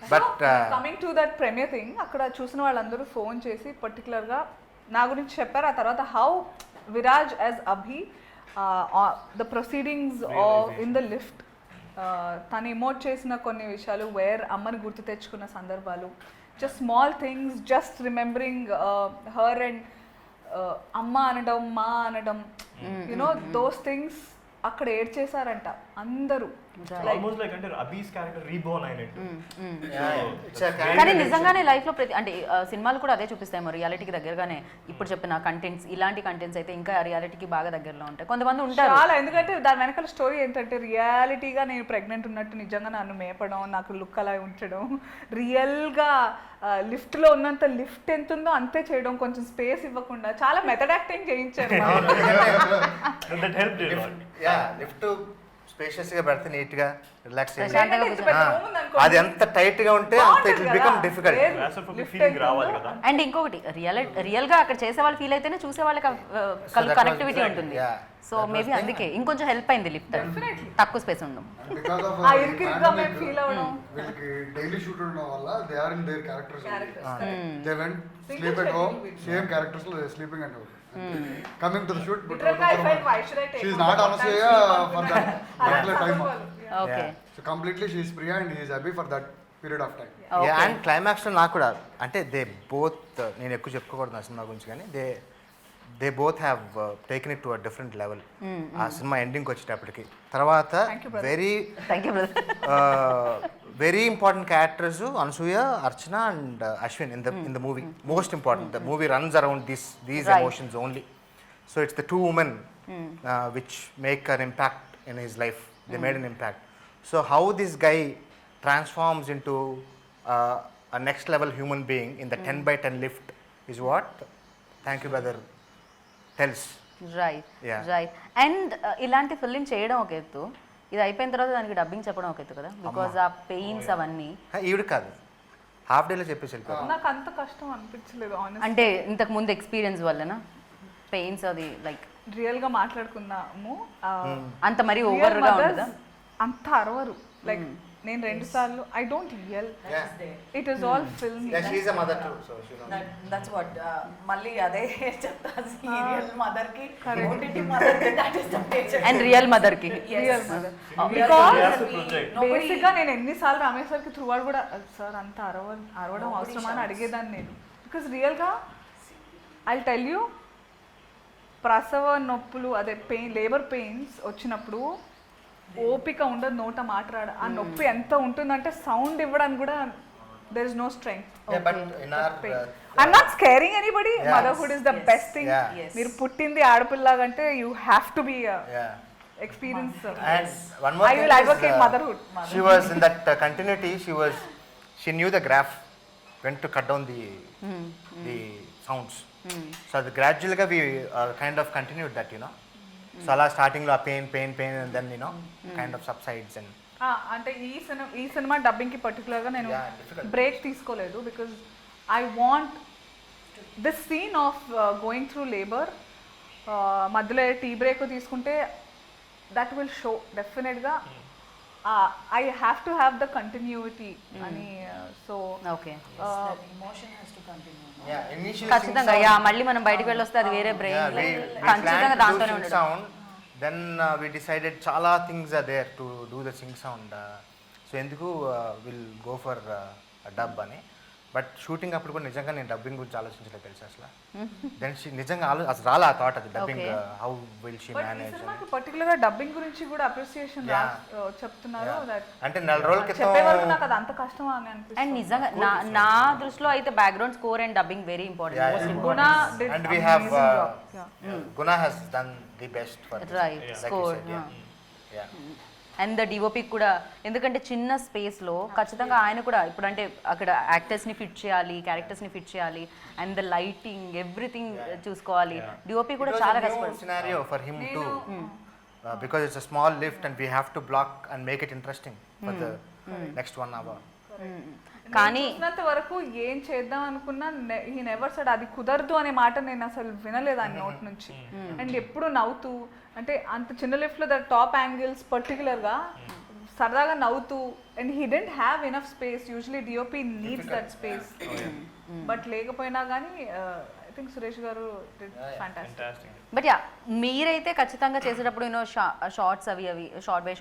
but coming to that premiere thing అక్కడ చూసిన వాళ్ళందరూ ఫోన్ చేసి పర్టికులర్గా నా గురించి చెప్పారు ఆ తర్వాత how Viraj as Abhi the proceedings in the lift తను ఇమోట్ చేసిన కొన్ని విషయాలు వేర్ అమ్మని గుర్తు తెచ్చుకున్న సందర్భాలు just small things just remembering her and అమ్మ అనడం మా అనడం యునో దోస్ థింగ్స్ అక్కడ ఏడ్ చేశారంట అందరూ ఆల్మోస్ట్ లైక్ అంటే అబీస్ క్యారెక్టర్ రీబోర్న్ అయినట్టు కానీ నిజంగానే లైఫ్ లో ప్రతి అంటే సినిమాలు కూడా అదే చూపిస్తాయి మరి రియాలిటీకి దగ్గరగానే ఇప్పుడు చెప్పిన కంటెంట్స్ ఇలాంటి కంటెంట్స్ అయితే ఇంకా రియాలిటీకి బాగా దగ్గరలో ఉంటాయి కొంతమంది ఉంటారు చాలా ఎందుకంటే దాని వెనకాల స్టోరీ ఏంటంటే రియాలిటీగా నేను ప్రెగ్నెంట్ ఉన్నట్టు నిజంగా నన్ను మేపడం నాకు లుక్ అలా ఉంచడం రియల్గా లిఫ్ట్లో ఉన్నంత లిఫ్ట్ ఎంత ఉందో అంతే చేయడం కొంచెం స్పేస్ ఇవ్వకుండా చాలా మెథడ్ యాక్టింగ్ చేయించారు దట్ హెల్ప్డ్ లిఫ్ట్ స్పేషియస్ గా పెడితే నీట్ గా రిలాక్స్ ప్రశాంతంగా అది ఎంత టైట్ గా ఉంటే అంత it will become difficult. Feeling రావాలి కదా. అండ్ ఇంకొకటి రియల్ గా అక్కడ చేసే వాళ్ళు ఫీల్ అయితేనే చూసే వాళ్ళకి కనెక్టివిటీ ఉంటుంది. Yeah. సో మేబీ అందుకే ఇంకొంచెం హెల్ప్ అయింది లిఫ్ట్, తక్కువ స్పేస్ ఉండడం. బికాస్ ఆఫ్ ఆ ఇరుకిరుగ్గా మేము ఫీల్ అవ్వడం. వీళ్ళకి డైలీ షూట్ ఉండడం వల్ల they are in their characters. They went sleep at home, same characters లో sleeping and coming to the shoot. Literally, I felt, why should I take she is one not more Anasuya time? For that particular time. Okay. So completely she is Priya and he is happy for that period of time. And climax లో నాకు కూడా అంటే they both, నేను ఎక్కువ చెప్పుకోకూడదు ఆ cinema గురించి, కానీ they both have taken it to a different level. ఆ సినిమా ఎండింగ్కి వచ్చేటప్పటికి తర్వాత very thank you brother. Very important characters Anasuya, Archana and Ashwin in the movie. Most important, the movie runs around these Right. emotions only. So it's the two women which make an impact in his life. They made an impact. So how this guy transforms into a next level human being in the 10x10 lift is what Thank You Brother tells. Right Yeah. Right. And ఇలాంటి film చేయడం ఒక ఎత్తు, ఇది అయిపోయిన తర్వాత దానికి dubbing చెప్పడం ఒక ఎత్తు కదా, బికాజ్ ఆ పెయిన్స్ అవన్నీ. ఈవిడ కాదు, హాఫ్ డేలో చెప్పేసి వెళ్ళిపోతాం. నాకు అంత కష్టం అనిపించలేదు ఆనెస్ట్. అంటే ఇంతకు ముందు ఎక్స్పీరియన్స్ వల్లనా పెయిన్స్ అది లైక్ రియల్ గా మాట్లాడుకున్నాము. అంత మరీ ఓవర్ గా ఉండదా? అంత అరవరు. లైక్ నేను 2 సార్లు I don't yell, it is all film. Yeah, she's a mother too, so she knows. That's what మళ్ళీ అదే చెప్తా, సీరియల్ మదర్ కి ఓటీటీ మదర్ కి that is the major. And real mother కి real mother. We have to project. Basic గా నేను ఎన్నిసార్లు రమేష్ సార్కి త్రూ అవుట్ కూడా సార్ అంత అరవడం అవసరమా అని అడిగేదాన్ని నేను. బికాస్ రియల్గా ఐ టెల్ యూ, ప్రసవ నొప్పులు అదే లేబర్ పెయిన్స్ వచ్చినప్పుడు ఓపిక ఉండదు నోట మాట్లాడ. ఆ నొప్పి ఎంత ఉంటుందంటే సౌండ్ ఇవ్వడానికి కూడా there is no strength. Yeah, but in our I'm not scaring anybody. Yeah. Motherhood is the best thing. Yeah. Yes. మీరు పుట్టింది ఆడపిల్లలాగంటే you have to be yeah. experience. And one more I thing will is, advocate motherhood. She was in that continuity. She knew the graph when to cut down the sounds. So gradually we kind of continued that, you know. So ala starting lo pain and then, you know, kind of subsides and అంటే ఈ cinema డబ్బింగ్కి పర్టికులర్గా నేను Yeah, difficult. Break తీసుకోలేదు. Because I want this scene of going through labour, మధ్యలో tea break తీసుకుంటే that will show డెఫినెట్గా I have to have the continuity అని. So okay, emotion has to continue. yeah, initially ఖచ్చితంగా. Yeah మళ్ళీ మనం బయటకు వెళ్ళొస్తే అది వేరే బ్రెయిన్, we ఖచ్చితంగా planned to do దాంతోనే sing ఉండడం. sound. Then we decided chala things are there to do the sing sound. So enduku we'll go for a dub ani. But shooting అప్పుడు కూడా నిజంగా నేను డబ్బింగ్ గురించి ఆలోచించలేదు తెలుసు అసలు. దెన్ షీ నిజంగా అసలు రాలా ఆ థాట్, అది dubbing Okay. How will she but ఈ మేనేజ్. సినిమాకి పర్టికులర్గా డబ్బింగ్ గురించి కూడా అప్రిసియేషన్ చెప్తున్నారు. దట్ అంటే 4 రోజుల చెప్పే వరకు క్రితం నాకు అది అంత కష్టం అని అండ్ అనిపిస్తుంది. నిజంగా నా దృష్టిలో అయితే background score and dubbing very important, most Guna important. did and we have amazing job. Yeah. Guna has done the best for this. Right, Like you score, said, yeah. Yeah. And the DOP కూడా, ఎందుకంటే చిన్న స్పేస్లో ఖచ్చితంగా ఆయన కూడా ఇప్పుడు అంటే అక్కడ యాక్టర్స్ని ఫిట్ చేయాలి, క్యారెక్టర్స్ని ఫిట్ చేయాలి, అండ్ ద లైటింగ్ ఎవ్రీథింగ్ చూసుకోవాలి. డిఓపి కూడా It was చాలా a new కష్టపడి. scenario for him too, because it's a small lift and we have to block and make it interesting for the next 1 hour. కానీ చూసినంత వరకు ఏం చేద్దాం అనుకున్నా ఈ నెవర్ సెడ్ అది కుదరదు అనే మాట నేను అసలు వినలేదు ఆయన నోట్ నుంచి. అండ్ ఎప్పుడు నవ్వుతూ, అంటే అంత చిన్న లిఫ్ట్లో ద టాప్ యాంగిల్స్ పర్టికులర్గా సరదాగా నవ్వుతూ, and he didn't have enough space. Usually DOP needs that space, but లేకపోయినా కానీ ఐ థింక్ సురేష్ గారు ఫ్యాంటాస్టిక్. Fantastic. బట్ యా మీరైతే ఖచ్చితంగా చేసేటప్పుడు యూనో షార్ట్స్ అవి షార్ట్ బై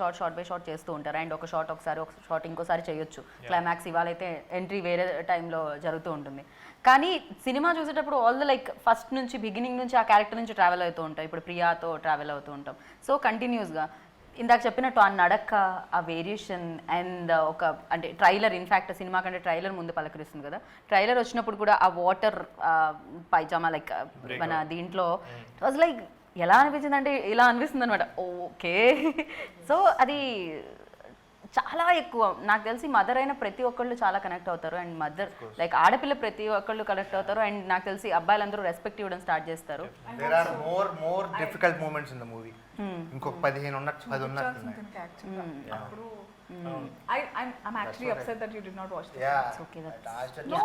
షార్ట్ చేస్తూ ఉంటారు. అండ్ ఒక షార్ట్ ఒకసారి, ఒక షార్ట్ ఇంకోసారి చేయొచ్చు. క్లైమాక్స్ ఇవాళైతే ఎంట్రీ వేరే టైంలో జరుగుతూ ఉంటుంది. కానీ సినిమా చూసేటప్పుడు ఆల్ ద లైక్ ఫస్ట్ నుంచి బిగినింగ్ నుంచి ఆ క్యారెక్టర్ నుంచి ట్రావెల్ అవుతూ ఉంటాం. ఇప్పుడు ప్రియాతో ట్రావెల్ అవుతూ ఉంటాం. సో కంటిన్యూస్గా ఇందాక చెప్పినట్టు ఆ నడక, ఆ వేరియేషన్ అండ్ ఒక అంటే ట్రైలర్, ఇన్ఫ్యాక్ట్ సినిమా కంటే ట్రైలర్ ముందు పలకరిస్తుంది కదా. ట్రైలర్ వచ్చినప్పుడు కూడా ఆ వాటర్ పైజామా లైక్ మన దీంట్లో వాజ్ లైక్ ఎలా అనిపించింది అంటే ఇలా అనిపిస్తుంది అనమాట. ఓకే, సో అది చాలా ఎక్కువ. నాకు తెలిసి మదర్ అయిన ప్రతి ఒక్కళ్ళు చాలా కనెక్ట్ అవుతారు, అండ్ మదర్ లైక్ ఆడపిల్ల ప్రతి ఒక్కళ్ళు కనెక్ట్ అవుతారు, అండ్ నాకు తెలిసి అబ్బాయిలందరూ రెస్పెక్ట్ ఇవ్వడం స్టార్ట్ చేస్తారు. There are more difficult moments in the movie. ఇంకొక 15 ఉన్నట్టు 10 ఉన్నట్టు అప్పుడు I'm actually upset that you did not watch this. Yeah. okay, No,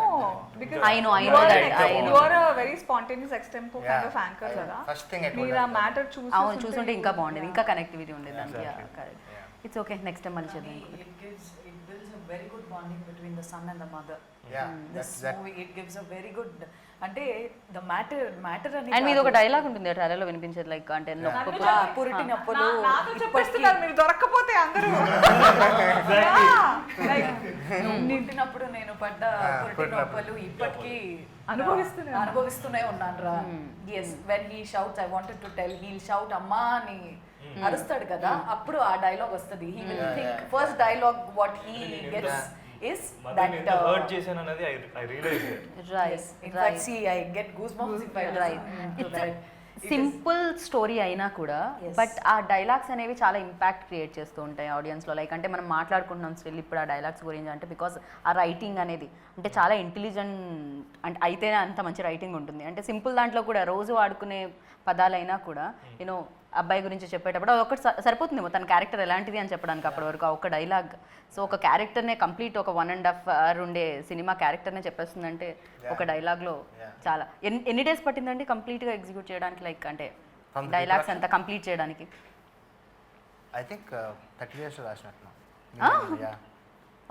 because I know you are that, I know. you are a very spontaneous extempo kind of anchor కదా. First thing I told మీరు ఆ her. Matter చూసి అవును చూసుంటే ఇంకా బాగుండేది, ఇంకా connectivity ఉండేది దానికి. ఇట్స్ ఓకే, నెక్స్ట్ టైం మళ్ళీ చేద్దాం. it builds a very good bonding between the son and the mother. Yeah, This that movie, it gives a very good, అంటే the matter అని అండ్ మీది ఒక డైలాగ్ ఉంటుంది ట్రైలర్ లో వినిపించేది, లైక్ అంటే పురిటి నొప్పులు నాతో చెప్పేస్తున్నారు మీరు దొరక్కపోతే అందరూ. నింటినప్పుడు నేను పడ్డ పురిటి నొప్పులు ఇప్పటికీ అనుభవిస్తూనే ఉన్నాను రా. Yes, when he shouts I wanted to tell, he'll shout అమ్మా అని అరుస్తాడు కదా, అప్పుడు ఆ డైలాగ్ వస్తుంది. He will think first dialogue what he gets is that hurt చేశాను అనేది I realize it. Right in fact see I get goosebumps if I Right. listen to that. Simple story అయినా కూడా బట్ ఆ dialogues అనేవి చాలా impact create చేస్తూ ఉంటాయి ఆడియన్స్లో. Like అంటే మనం మాట్లాడుకుంటున్నాం స్టిల్ ఇప్పుడు ఆ డైలాగ్స్ గురించి, అంటే బికాస్ ఆ రైటింగ్ అనేది అంటే చాలా ఇంటెలిజెంట్ అంటే అయితేనే అంత మంచి రైటింగ్ ఉంటుంది. అంటే సింపుల్ దాంట్లో కూడా రోజు వాడుకునే పదాలైనా కూడా యూనో అబ్బాయి గురించి చెప్పేటప్పుడు అది ఒకటి సరిపోతుందేమో తన క్యారెక్టర్ ఎలాంటిది అని చెప్పడానికి అప్పటి వరకు ఆ ఒక డైలాగ్. సో ఒక క్యారెక్టర్నే కంప్లీట్ ఒక 1.5 hour ఉండే సినిమా క్యారెక్టర్నే చెప్పేస్తుందంటే ఒక డైలాగ్లో చాలా. ఎన్ని డేస్ పట్టిందండి కంప్లీట్గా ఎగ్జిక్యూట్ చేయడానికి, లైక్ అంటే డైలాగ్స్ అంతా కంప్లీట్ చేయడానికి? ఐ థింక్ 30 days రాసినట్టు.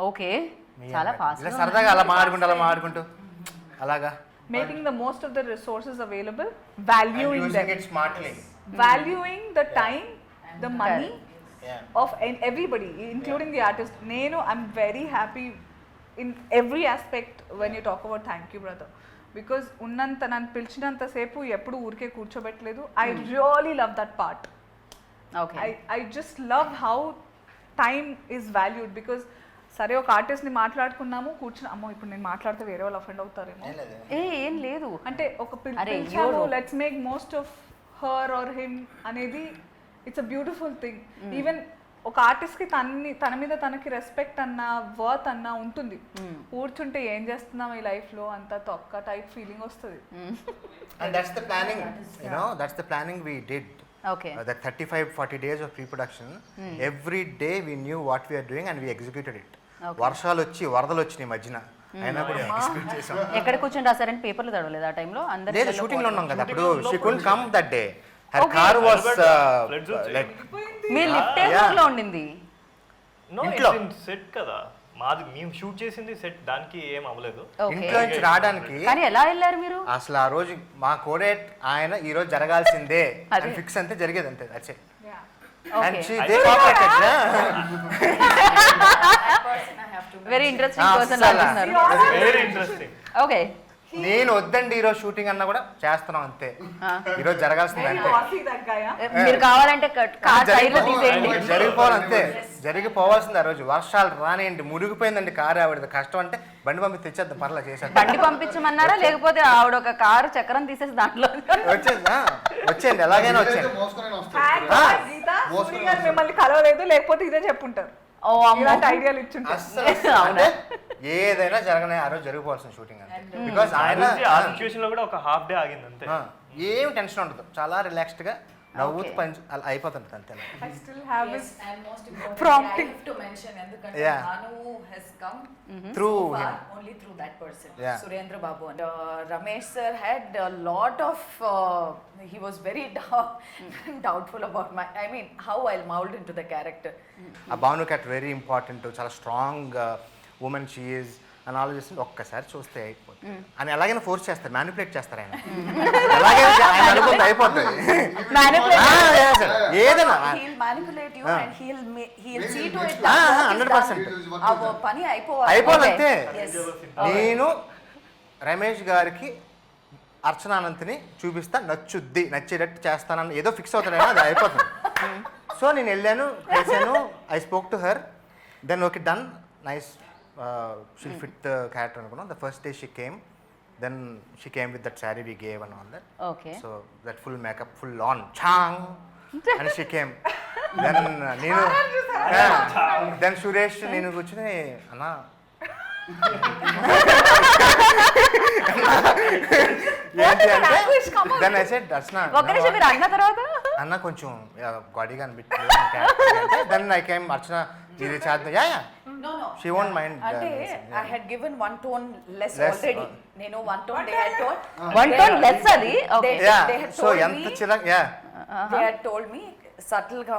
ఓకే, చాలా ఫాస్ట్. సరదాగా అలా మాడుకుంటూ అలాగా making the most of the resources available, valuing them, it smartly. valuing the time, the money Yeah. of everybody, including the artist. I'm very happy in every aspect when you talk about thank you brother, because ఉన్నంత నన్ను పిలిచినంత సేపు ఎప్పుడు ఊరికే కూర్చోబెట్టలేదు. I really love that part. Okay, I just love how time is valued, because సరే ఒక ఆర్టిస్ట్ని మాట్లాడుకున్నాము కూర్చుని, అమ్మో ఇప్పుడు నేను మాట్లాడితే వేరే వాళ్ళు అఫెండ్ అవుతారేమో, ఏం లేదు అంటే ఒక అరే, పిలిచాము let's make most of her or him అనేది it's a beautiful thing. Even ఒక ఆర్టిస్ట్కి తన మీద తనకి రెస్పెక్ట్ అన్న వర్త్ అన్న ఉంటుంది. కూర్చుంటే ఏం చేస్తున్నాం ఈ లైఫ్లో అంత తొక్క టైప్ ఫీలింగ్ వస్తుంది. And that's the planning, that's the planning we did. Okay, The 35-40 days of pre-production, every day we knew what we are doing and we executed it. వర్షాలు వచ్చి వరదలు వచ్చినాయి మధ్యన, అయినా కూడా ఎగ్జిక్యూట్ చేసాం. ఎక్కడ కూర్చొని రాసారని పేపర్లు తడవలేదు ఆ టైంలో? అందరూ లేదు, షూటింగ్ లో ఉన్నాం కదా అప్పుడు. She could come that day, her car was like me lift లో ఉండింది. No, ఇంట్లో. it's in set కదా మాది, మేము షూట్ చేసింది సెట్, దానికి ఏం అవ్వలేదు. ఇంట్లో నుంచి రావడానికి. కానీ ఎలా వెళ్ళారు మీరు? అసలు ఆ రోజు మా కోడేట్ ఆయన ఈ రోజు జరగాల్సిందే అని ఫిక్స్ అంతే, జరిగేది అంతే. అచ్చే and she they cooperated. Very interesting person అస్సలు. లాగుతున్నారు. Very interesting. ఓకే, నేను వద్దండి ఈరోజు షూటింగ్ అన్నా కూడా చేస్తున్నాం అంతే, ఈరోజు జరగాల్సిందే అంతే. మీరు కావాలంటే కార్ టైర్లు తీసేయండి. జరిగిపోవాలి అంతే, జరిగిపోవాల్సింది. ఆ రోజు వర్షాలు రానియండి, మురిగిపోయిందండి కారు, ఆవిడ కష్టం అంటే బండి పంపి తెచ్చేద్దాం పర్లా చేసేద్దాం. బండి పంపించమన్నారా లేకపోతే ఆవిడ ఒక కారు చక్రం తీసేసి దాంట్లో వచ్చేయండి ఎలాగైనా వచ్చేయండి. మిమ్మల్ని కలవలేదు, లేకపోతే ఇదే చెప్పుంటారు. ఓ అమ్మో, ఇలాంటి ఐడియాలు ఇచ్చుంటారు. అస్సలు అంటే ఏదైనా జరగనే ఆ రోజు జరిగిపోవాల్సిన షూటింగ్ అంతే. బికాస్ ఆయన ఆ సిచ్యువేషన్ లో కూడా ఒక హాఫ్ డే ఆగింది అంతే. ఏం టెన్షన్ ఉండదు, చాలా రిలాక్స్డ్ గా నవ్వుతూ పని అలా అయిపోతుంది అంతే. I still have Yes, this and most importantly, prompting. I have to mention, ఎందుకంటే Yeah. Bhanu has come Through so far him. only through that person, Yeah. Surendra Babu. And Ramesh sir had a lot of, he was very doubtful about how I'll mold into the character. ఆ Bhanu cat very important, చాలా strong women she is అని ఆలోచిస్తుంది. ఒక్కసారి చూస్తే అయిపోతుంది అని ఎలాగైనా force చేస్తారు, మ్యానిపులేట్ చేస్తారు ఆయన. ఎలాగైనా ఆయన అనుకుంటే అయిపోతుంది. ఏదైనా He'll manipulate you and he'll see to it that work is 100%. done. ఆ పని అయిపోవాలంతే. Yes. నేను రమేష్ గారికి అర్చనానంతిని చూపిస్తా, నచ్చేటట్టు చేస్తానని ఏదో ఫిక్స్ అవుతాడైనా అది అయిపోతుంది. సో నేను వెళ్ళాను, చేశాను, I spoke to her, then okay done, nice, she'll fit the character అనుకున్నాం. The first day she came, then she came with that sari we gave and all that. Okay, so that full makeup, full on change, and she came. Then నేను then Suresh నేను కూర్చుని అన్నా ఏంటి అంటే then I said దర్శన ఒక నిమిషం మీరు అన్న తర్వాత అన్న కొంచెం గాడిగా అనిపించలేదు అంటే దెన్ ఐ కేమ్ అర్చన ఇది చేద్దాం yeah No, no. She won't mind అంటే I had given one tone less Less, already. నేను one tone they had told. One tone less అది okay They- yeah they had so told ఎంత me- చిరాకు yeah They had told me subtle గా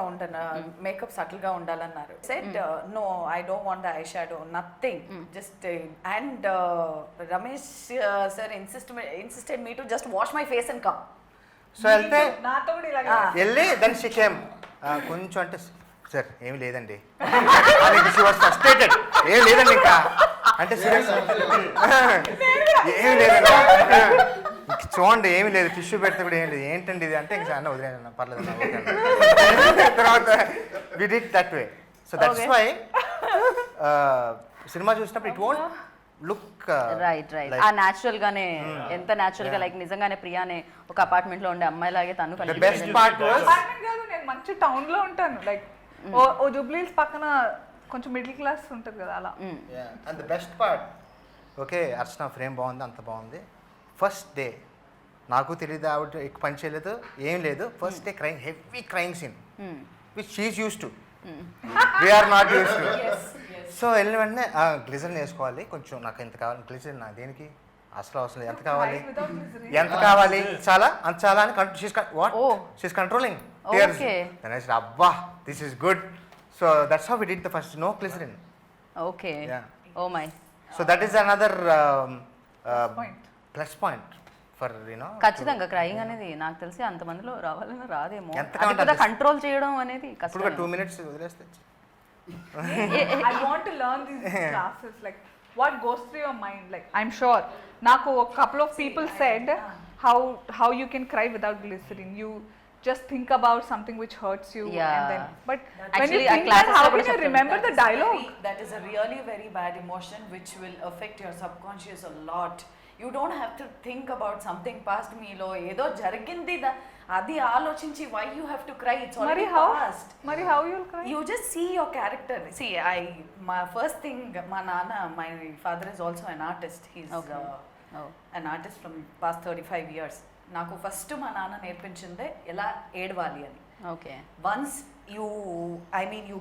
makeup subtle గా ఉండాలన్నారు. Said no, I don't want the eyeshadow, nothing. Just and Ramesh sir insisted me to just wash my face and come. So వెళ్తే నాతో కూడా ఇలాగే వెళ్ళి then she came కొంచెం అంటే సార్ ఏమి లేదండి షీ వాస్ ఫ్రస్ట్రేటెడ్ ఏం లేదండి ఇంకా అంటే సీరియస్ ఏమి లేదండి ఇంక చూడండి ఏమి లేదు టిష్యూ పెడితే కూడా ఏం లేదు ఏంటండి ఇది అంటే ఇంకా అన్న వదిలేదన్న పర్లేదు అన్న, ఓకే అన్న. తర్వాత we did that way so that's why సినిమా చూసినప్పుడు ఇట్ వోంట్ లుక్ రైట్ ఆ న్యాచురల్ గానే ఎంత న్యాచురల్ గా లైక్ నిజంగానే ప్రియానే ఒక అపార్ట్మెంట్ లో ఉండే అమ్మాయిలాగే తను the best part was apartment కాదు, నేను మంచి టౌన్ లో ఉంటాను. లైక్ ఓ జూబ్లీస్ పక్కన కొంచెం మిడిల్ క్లాస్ ఉంటుంది కదా అలా. And the best part okay Archana frame బాగుంది అంత బాగుంది ఫస్ట్ డే నాకు తెలియదు ఆవిడ ఎక్కువ పని చేయలేదు ఏం లేదు first day crime heavy crime scene which she is use to we are not use to so వెళ్ళిన వెంటనే గ్లిజరిన్ వేసుకోవాలి కొంచెం నాకు ఎంత కావాలి గ్లిజరిన్ నా దేనికి అసలు అవసరం లేదు ఎంత కావాలి ఎంత కావాలి చాలా అంత చాలా అని what Oh. She's controlling Okay. అబ్బా this is good so that's how we did the first no glycerine okay Yeah. Oh my so that is another point. Plus point for you know ఖచ్చితంగా క్రయింగ్ అనేది నాకు తెలిసి అంతమందిలో రావాలని రాదేమో ఎంత అది కావాలంటే కూడా అంత కంట్రోల్ చేయడం అనేది ఇప్పుడు కష్టం 2 minutes వదిలేస్తే I want to learn these classes, like what goes through your mind. Like I'm sure naku a couple of people said how you can cry without glycerin. You just think about something which hurts you Yeah. and then but when Actually, you ఆ think that, classes how లో can కూడా you చెప్తారు. remember the That is dialogue? that is a really very bad emotion which will affect your subconscious a lot. You don't have to think about something past మీలో ఏదో జరిగింది అది ఆలోచించి why you have to cry, it's already past. Mari how you'll cry? You just see your character. See, my first thing, my father is also an artist. He's Okay. Oh. an artist from past 35 years. నాకు first మా నాన్న నేర్పించిందే ఎలా ఏడవాలి అని. Okay Once you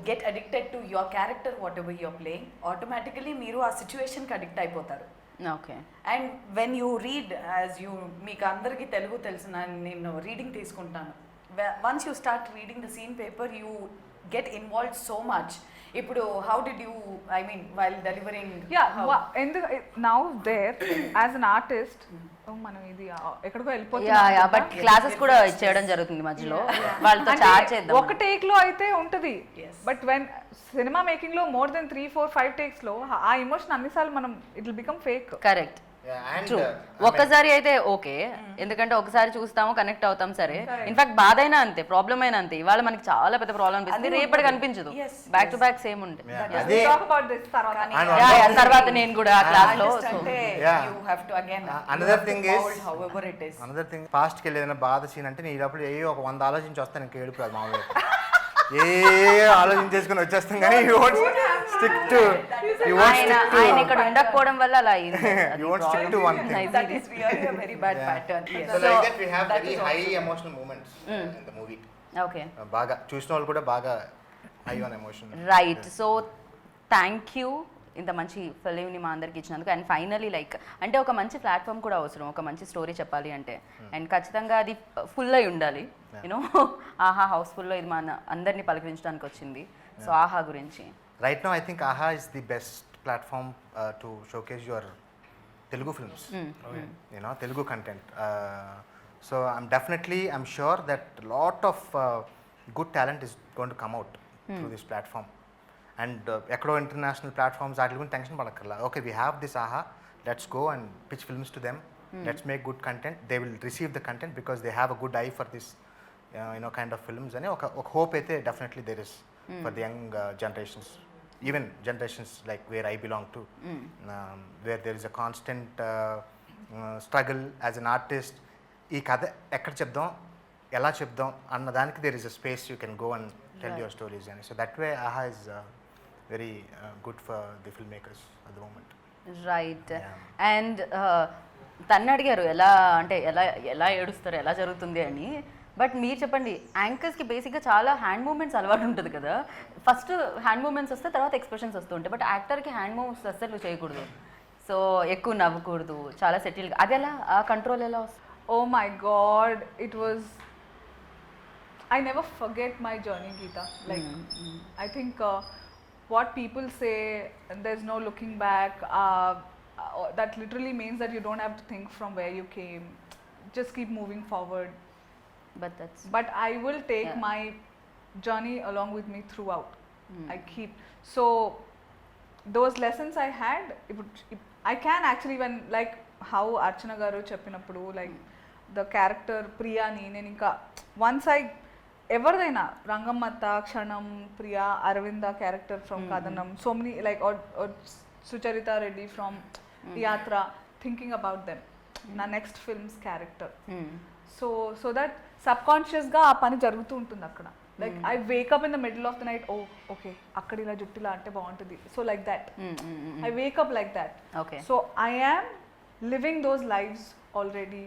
get addicted to your character, whatever you're playing, automatically మీరు ఆ సిచ్యువేషన్కి addict అయిపోతారు. Okay and when you read మీకు అందరికీ తెలుగు తెలిసిన నేను రీడింగ్ తీసుకుంటాను. Once you start reading the scene paper you get involve so much. ఇప్పుడు how did you while delivering now there as an artist మనం ఇది ఎక్కడికో యా బట్ వెళ్ళిపోతున్నాం. క్లాసెస్ కూడా చేయడం జరుగుతుంది మధ్యలో వాళ్ళతో చాట్ చేద్దాం ఒక టేక్ లో అయితే ఉంటది, బట్ వెన్ సినిమా మేకింగ్ లో మోర్ దెన్ 3, 4, 5 టేక్స్ లో ఆ ఎమోషన్ అన్నిసార్లు మనం it will become fake. Correct true ఒక్కసారి అయితే ఓకే ఎందుకంటే ఒకసారి చూస్తాము కనెక్ట్ అవుతాం సరే ఇన్ఫాక్ట్ బాధ అయినా అంతే ప్రాబ్లం అయినా అంతే ఇవాళ మనకి చాలా పెద్ద ప్రాబ్లం అనిపిస్తుంది రేపటి కనిపించదు బ్యాక్ టు బ్యాక్ సేమ్ ఉంటుంది అదే టాక్ అబౌట్ దిస్ తర్వాత. తర్వాత నేను కూడా క్లాస్ లో అంటే Yeah. You have to again Another thing is- however it is. Another thing పాస్ట్కి వెళ్ళి ఏదైనా బాధ సీన్ అంటే నేను అప్పుడు ఏ ఒక 100 ఆలోచించి వస్తాను ఇంకా ఏడుపు రాదు మామూలుగా ఏ ఆలోచించేసుకుని వచ్చేస్తాం కానీ యూ వోంట్ స్టిక్ టు ఆయన ఇక్కడ ఉండకపోవడం వల్ల అలా అయింది you won't stick to one thing That is really a very bad pattern. Yes. So like that we have very high emotional moments in the movie okay బాగా చూసిన వాళ్ళు కూడా బాగా high on emotion right so thank you ఇంత మంచి ఫిలింని మా అందరికి ఇచ్చినందుకు అండ్ ఫైనలీ లైక్ అంటే ఒక మంచి ప్లాట్ఫామ్ కూడా అవసరం ఒక మంచి స్టోరీ చెప్పాలి అంటే అండ్ ఖచ్చితంగా అది ఫుల్ అయి ఉండాలి యూనో ఆహా హౌస్ఫుల్లో ఇది మన అందరినీ పలకరించడానికి వచ్చింది సో ఆహా గురించి రైట్ నౌ ఐ థింక్ ఆహా is the best platform to showcase your Telugu films, you know, Telugu content. So I'm sure that a lot of good talent is going to come out through this platform. And ekado international platforms are going to tension padakarla. Okay, we have this AHA, let's go and pitch films to them. Let's make good content. They will receive the content because they have a good eye for this, kind of films. And oka hope aithe definitely there is for the young generations. Even generations like where I belong to, where there is a constant struggle as an artist. ఈ కథ ఎక్కడ చెప్దాం ఎలా చెప్దాం అన్న దానికి there is a space you can go and tell your stories. And so that way AHA is very good for the filmmakers at the moment. Right Yeah. And తన్ను అడిగారు ఎలా అంటే ఎలా ఎలా ఏడుస్తారు ఎలా జరుగుతుంది అని, బట్ మీరు చెప్పండి. యాంకర్స్కి బేసిక్గా చాలా హ్యాండ్ మూమెంట్స్ అలవాటు ఉంటుంది కదా, ఫస్ట్ హ్యాండ్ మూమెంట్స్ వస్తే తర్వాత ఎక్స్ప్రెషన్స్ వస్తూ ఉంటాయి, బట్ యాక్టర్కి హ్యాండ్ మూవ్స్ అస్సలు చేయకూడదు, సో ఎక్కువ నవ్వకూడదు, చాలా సెటిల్గా, అది ఎలా ఆ కంట్రోల్ ఎలా వస్తుంది? Oh my God, it was. I never forget my journey, Geeta. Like, I think what people say, there's no looking back. That literally means that you don't have to think from where you came. Just keep moving forward. But that's But I will take Yeah. my journey along with me throughout. I keep so those lessons I had. I can actually when like how Archana garu cheppinappudu like the character Priyani నేను ఇంకా once I ఎవరిదైనా Rangammatta Kshanam Priya Aravinda character from Kathanam so many like Sucharitha Reddy from Yatra thinking about them నా next films character so that సబ్ కాన్షియస్గా ఆ పని జరుగుతూ ఉంటుంది అక్కడ. Like I wake up in the middle of the night, oh okay అక్కడ ఇలా జుట్టిలా అంటే బాగుంటుంది, so like that I wake up like that. Okay so I am living those lives already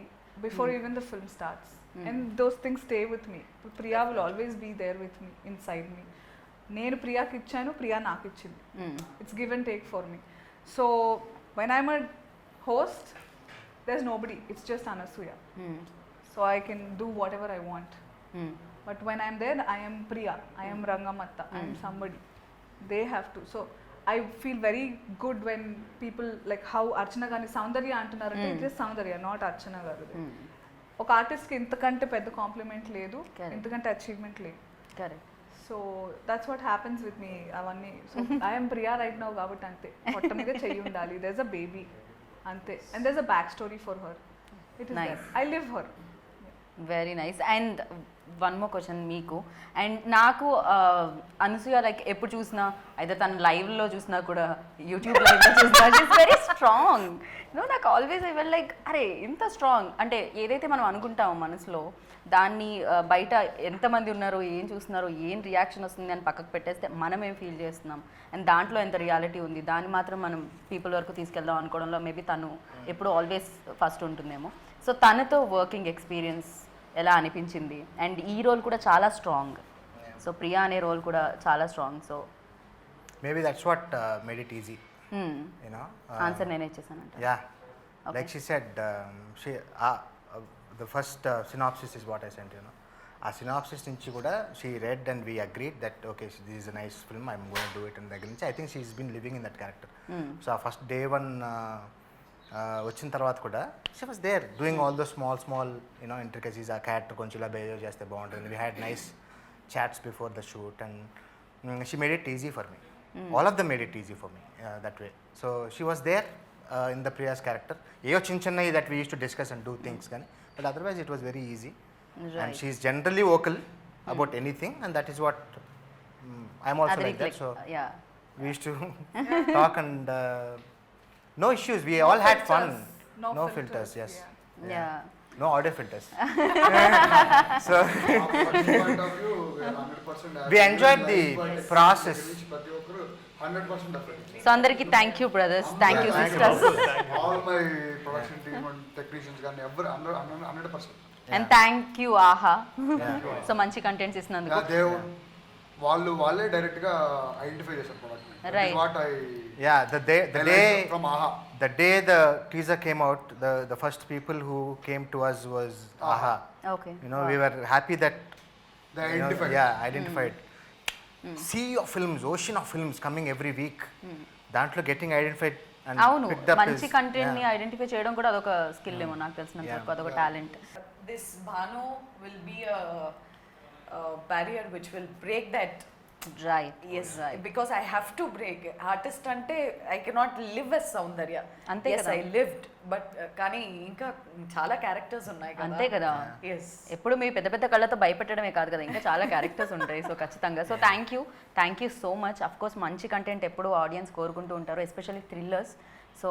before even the film starts. And those things stay with me. Priya will always be there with me, inside me. నేను ప్రియాకి ఇచ్చాను, ప్రియా నాకు ఇచ్చింది. It's give and take for me. So when I'm a host, there's nobody. It's just Anasuya. So I can do whatever I want. But when I'm there, I am Priya. I am Rangamatta. I am somebody. They have to. So I feel very good when people like how Archana Gani Soundarya antunarante, it is Soundarya, not Archana garu. ఒక ఆర్టిస్ట్కి ఇంతకంటే పెద్ద complement లేదు, ఇంతకంటే అచీవ్మెంట్ లేదు. Correct. So that's what happens with me అవన్నీ. So I'm Priya right now కాబట్టి అంతే, పొట్ట మీద చెయ్యి ఉండాలి, దెర్ ఇస్ అ బేబీ అంతే, and there is a back story for her. It is Nice. I live her. Very nice. And one more question మీకు and నాకు, అనసూయ లైక్ ఎప్పుడు చూసినా అయితే తను లైవ్లో చూసినా కూడా యూట్యూబ్ లైవ్లో చూసినా షీస్ వెరీ స్ట్రాంగ్. నాకు ఆల్వేస్ ఐ వెల్ లైక్ అరే ఇంత స్ట్రాంగ్ అంటే ఏదైతే మనం అనుకుంటామో మనసులో దాన్ని బయట ఎంతమంది ఉన్నారో ఏం చూస్తున్నారో ఏం రియాక్షన్ వస్తుంది అని పక్కకు పెట్టేస్తే మనం ఏం ఫీల్ చేస్తున్నాం అండ్ దాంట్లో ఎంత రియాలిటీ ఉంది దాన్ని మాత్రం మనం పీపుల్ వరకు తీసుకెళ్దాం అనుకోవడంలో మేబీ తను ఎప్పుడు ఆల్వేస్ ఫస్ట్ ఉంటుందేమో. సో తనతో వర్కింగ్ ఎక్స్పీరియన్స్ ఎలా అనిపించింది? అండ్ ఈ రోల్ కూడా చాలా స్ట్రాంగ్, సో ప్రియా అనే రోల్ కూడా చాలా strong. So Maybe that's what made it easy, you know. Answer నేనే ఇచ్చేసానంట. Yeah, like she said, the first synopsis is what I sent, you know. ఆ సినాప్సిస్ నుంచి కూడా she read and we agreed that okay this is a nice film, I'm going to do it and దగ్గర నుంచి I think she is been living in that character. So ఆ first day one వచ్చిన తర్వాత కూడా she was there doing all those small you know intricacies. ఆ character కొంచెం ఇలా behave చేస్తే బాగుంటుంది. We had nice chats before the shoot and she made it easy for me. All of them made it easy for me that way. So she was there in the Priya's character. ఏవో చిన్నవి that we use to discuss and do things కానీ, but otherwise it was very easy. And she is generally vocal about anything, and that is what I'm also like that. So yeah, we used to talk and no issues. We all had fun. No filters. Yes. yeah. No audio filters. So From my point of view, we are 100% happy. we enjoyed the But process. గురించి ప్రతి ఒక్కరు 100% effort. So అందరికి thank you brothers, thank you sisters, All my production team and technicians కానీ ఎవరు 100%. And thank you ఆహా. So మంచి contents ఇస్తున్నందుకు. వాళ్ళే direct గా ఐడెంటిఫై చేశారు product. Right. What I Yeah, the day from ఆహా. the day the teaser came out, the first people who came to us was AHA. Okay. You know, we were happy that They you know, identified. yeah, identified. Sea of films, ocean of films coming every week. దాంట్లో getting identified and అవును, picked up మంచి is- content ని yeah. Identify చేయడం కూడా అదొక skill ఏమో నాకు తెలిసినంత Yeah. వరకు, అదొక talent. This Bhanu will be a barrier which will break that. Right. Yes, because I have to break. Artist ante I cannot live as Soundarya. అంతే Yes, కదా. I lived, but కానీ ఇంకా చాలా క్యారెక్టర్స్ ఉన్నాయి కదా. అంతే కదా. Yes. ఎప్పుడు మీ పెద్ద పెద్ద కళ్ళతో భయపెట్టడమే కాదు కదా, ఇంకా చాలా క్యారెక్టర్స్ ఉంటాయి. సో ఖచ్చితంగా. So thank you so much. Of course మంచి కంటెంట్ ఎప్పుడు ఆడియన్స్ కోరుకుంటూ ఉంటారు, ఎస్పెషల్లీ థ్రిల్లర్స్. సో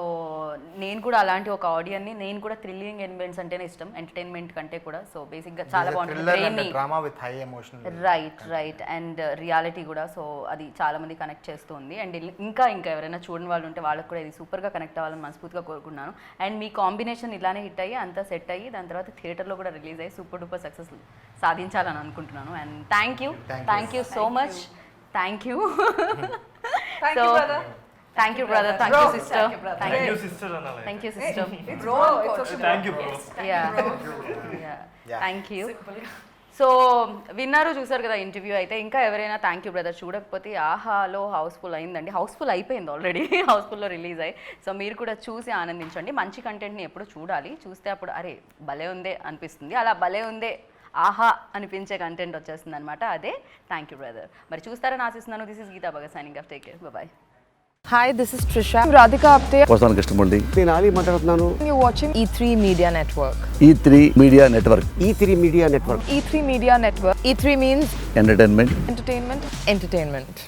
నేను కూడా అలాంటి ఒక ఆడియన్ని, నేను కూడా థ్రిల్లింగ్ ఎలిమెంట్స్ అంటేనే ఇష్టం ఎంటర్టైన్మెంట్ కంటే కూడా. సో బేసిక్గా చాలా బాగుంటుంది, బ్రెయిన్ని drama with high emotion. Right and reality కూడా. సో అది చాలా మంది కనెక్ట్ చేస్తుంది. అండ్ ఇంకా ఎవరైనా చూడని వాళ్ళు ఉంటే వాళ్ళకి కూడా ఇది సూపర్గా కనెక్ట్ అవ్వాలని మనస్ఫూర్తిగా కోరుకున్నాను. అండ్ మీ కాంబినేషన్ ఇలానే హిట్ అయ్యి అంతా సెట్ అయ్యి దాని తర్వాత థియేటర్లో కూడా రిలీజ్ అయ్యి సూపర్ డూపర్ సక్సెస్ సాధించాలని అనుకుంటున్నాను. And thank you so much. Thank you so thank you brother, thank you sister, thank you sister అనాలి. Thank you sister, thank you bro. Thank you. So విన్నారు, చూసారు కదా ఇంటర్వ్యూ. అయితే ఇంకా ఎవరైనా థ్యాంక్ యూ బ్రదర్ చూడకపోతే ఆహాలో హౌస్ఫుల్ అయిందండి, హౌస్ఫుల్ అయిపోయింది ఆల్రెడీ, హౌస్ఫుల్లో రిలీజ్ అయ్యి. సో మీరు కూడా చూసి ఆనందించండి. మంచి కంటెంట్ని ఎప్పుడు చూడాలి, చూస్తే అప్పుడు అరే భలే ఉందే అనిపిస్తుంది. అలా భలే ఉందే ఆహా అనిపించే కంటెంట్ వచ్చేస్తుంది అనమాట. అదే థ్యాంక్ యూ బ్రదర్. మరి చూస్తారని ఆశిస్తున్నాను. This is Geeta Bhagat signing off. Take care, bye. Hi, this is Trisha. I'm Radhika Apte. వస్తాను కృష్ణమూర్తి. నేను ఆలీ మాట్లాడుతున్నాను. You're watching E3 Media Network. E3 media network. E3 media network. E3 Media Network. E3 means entertainment. entertainment.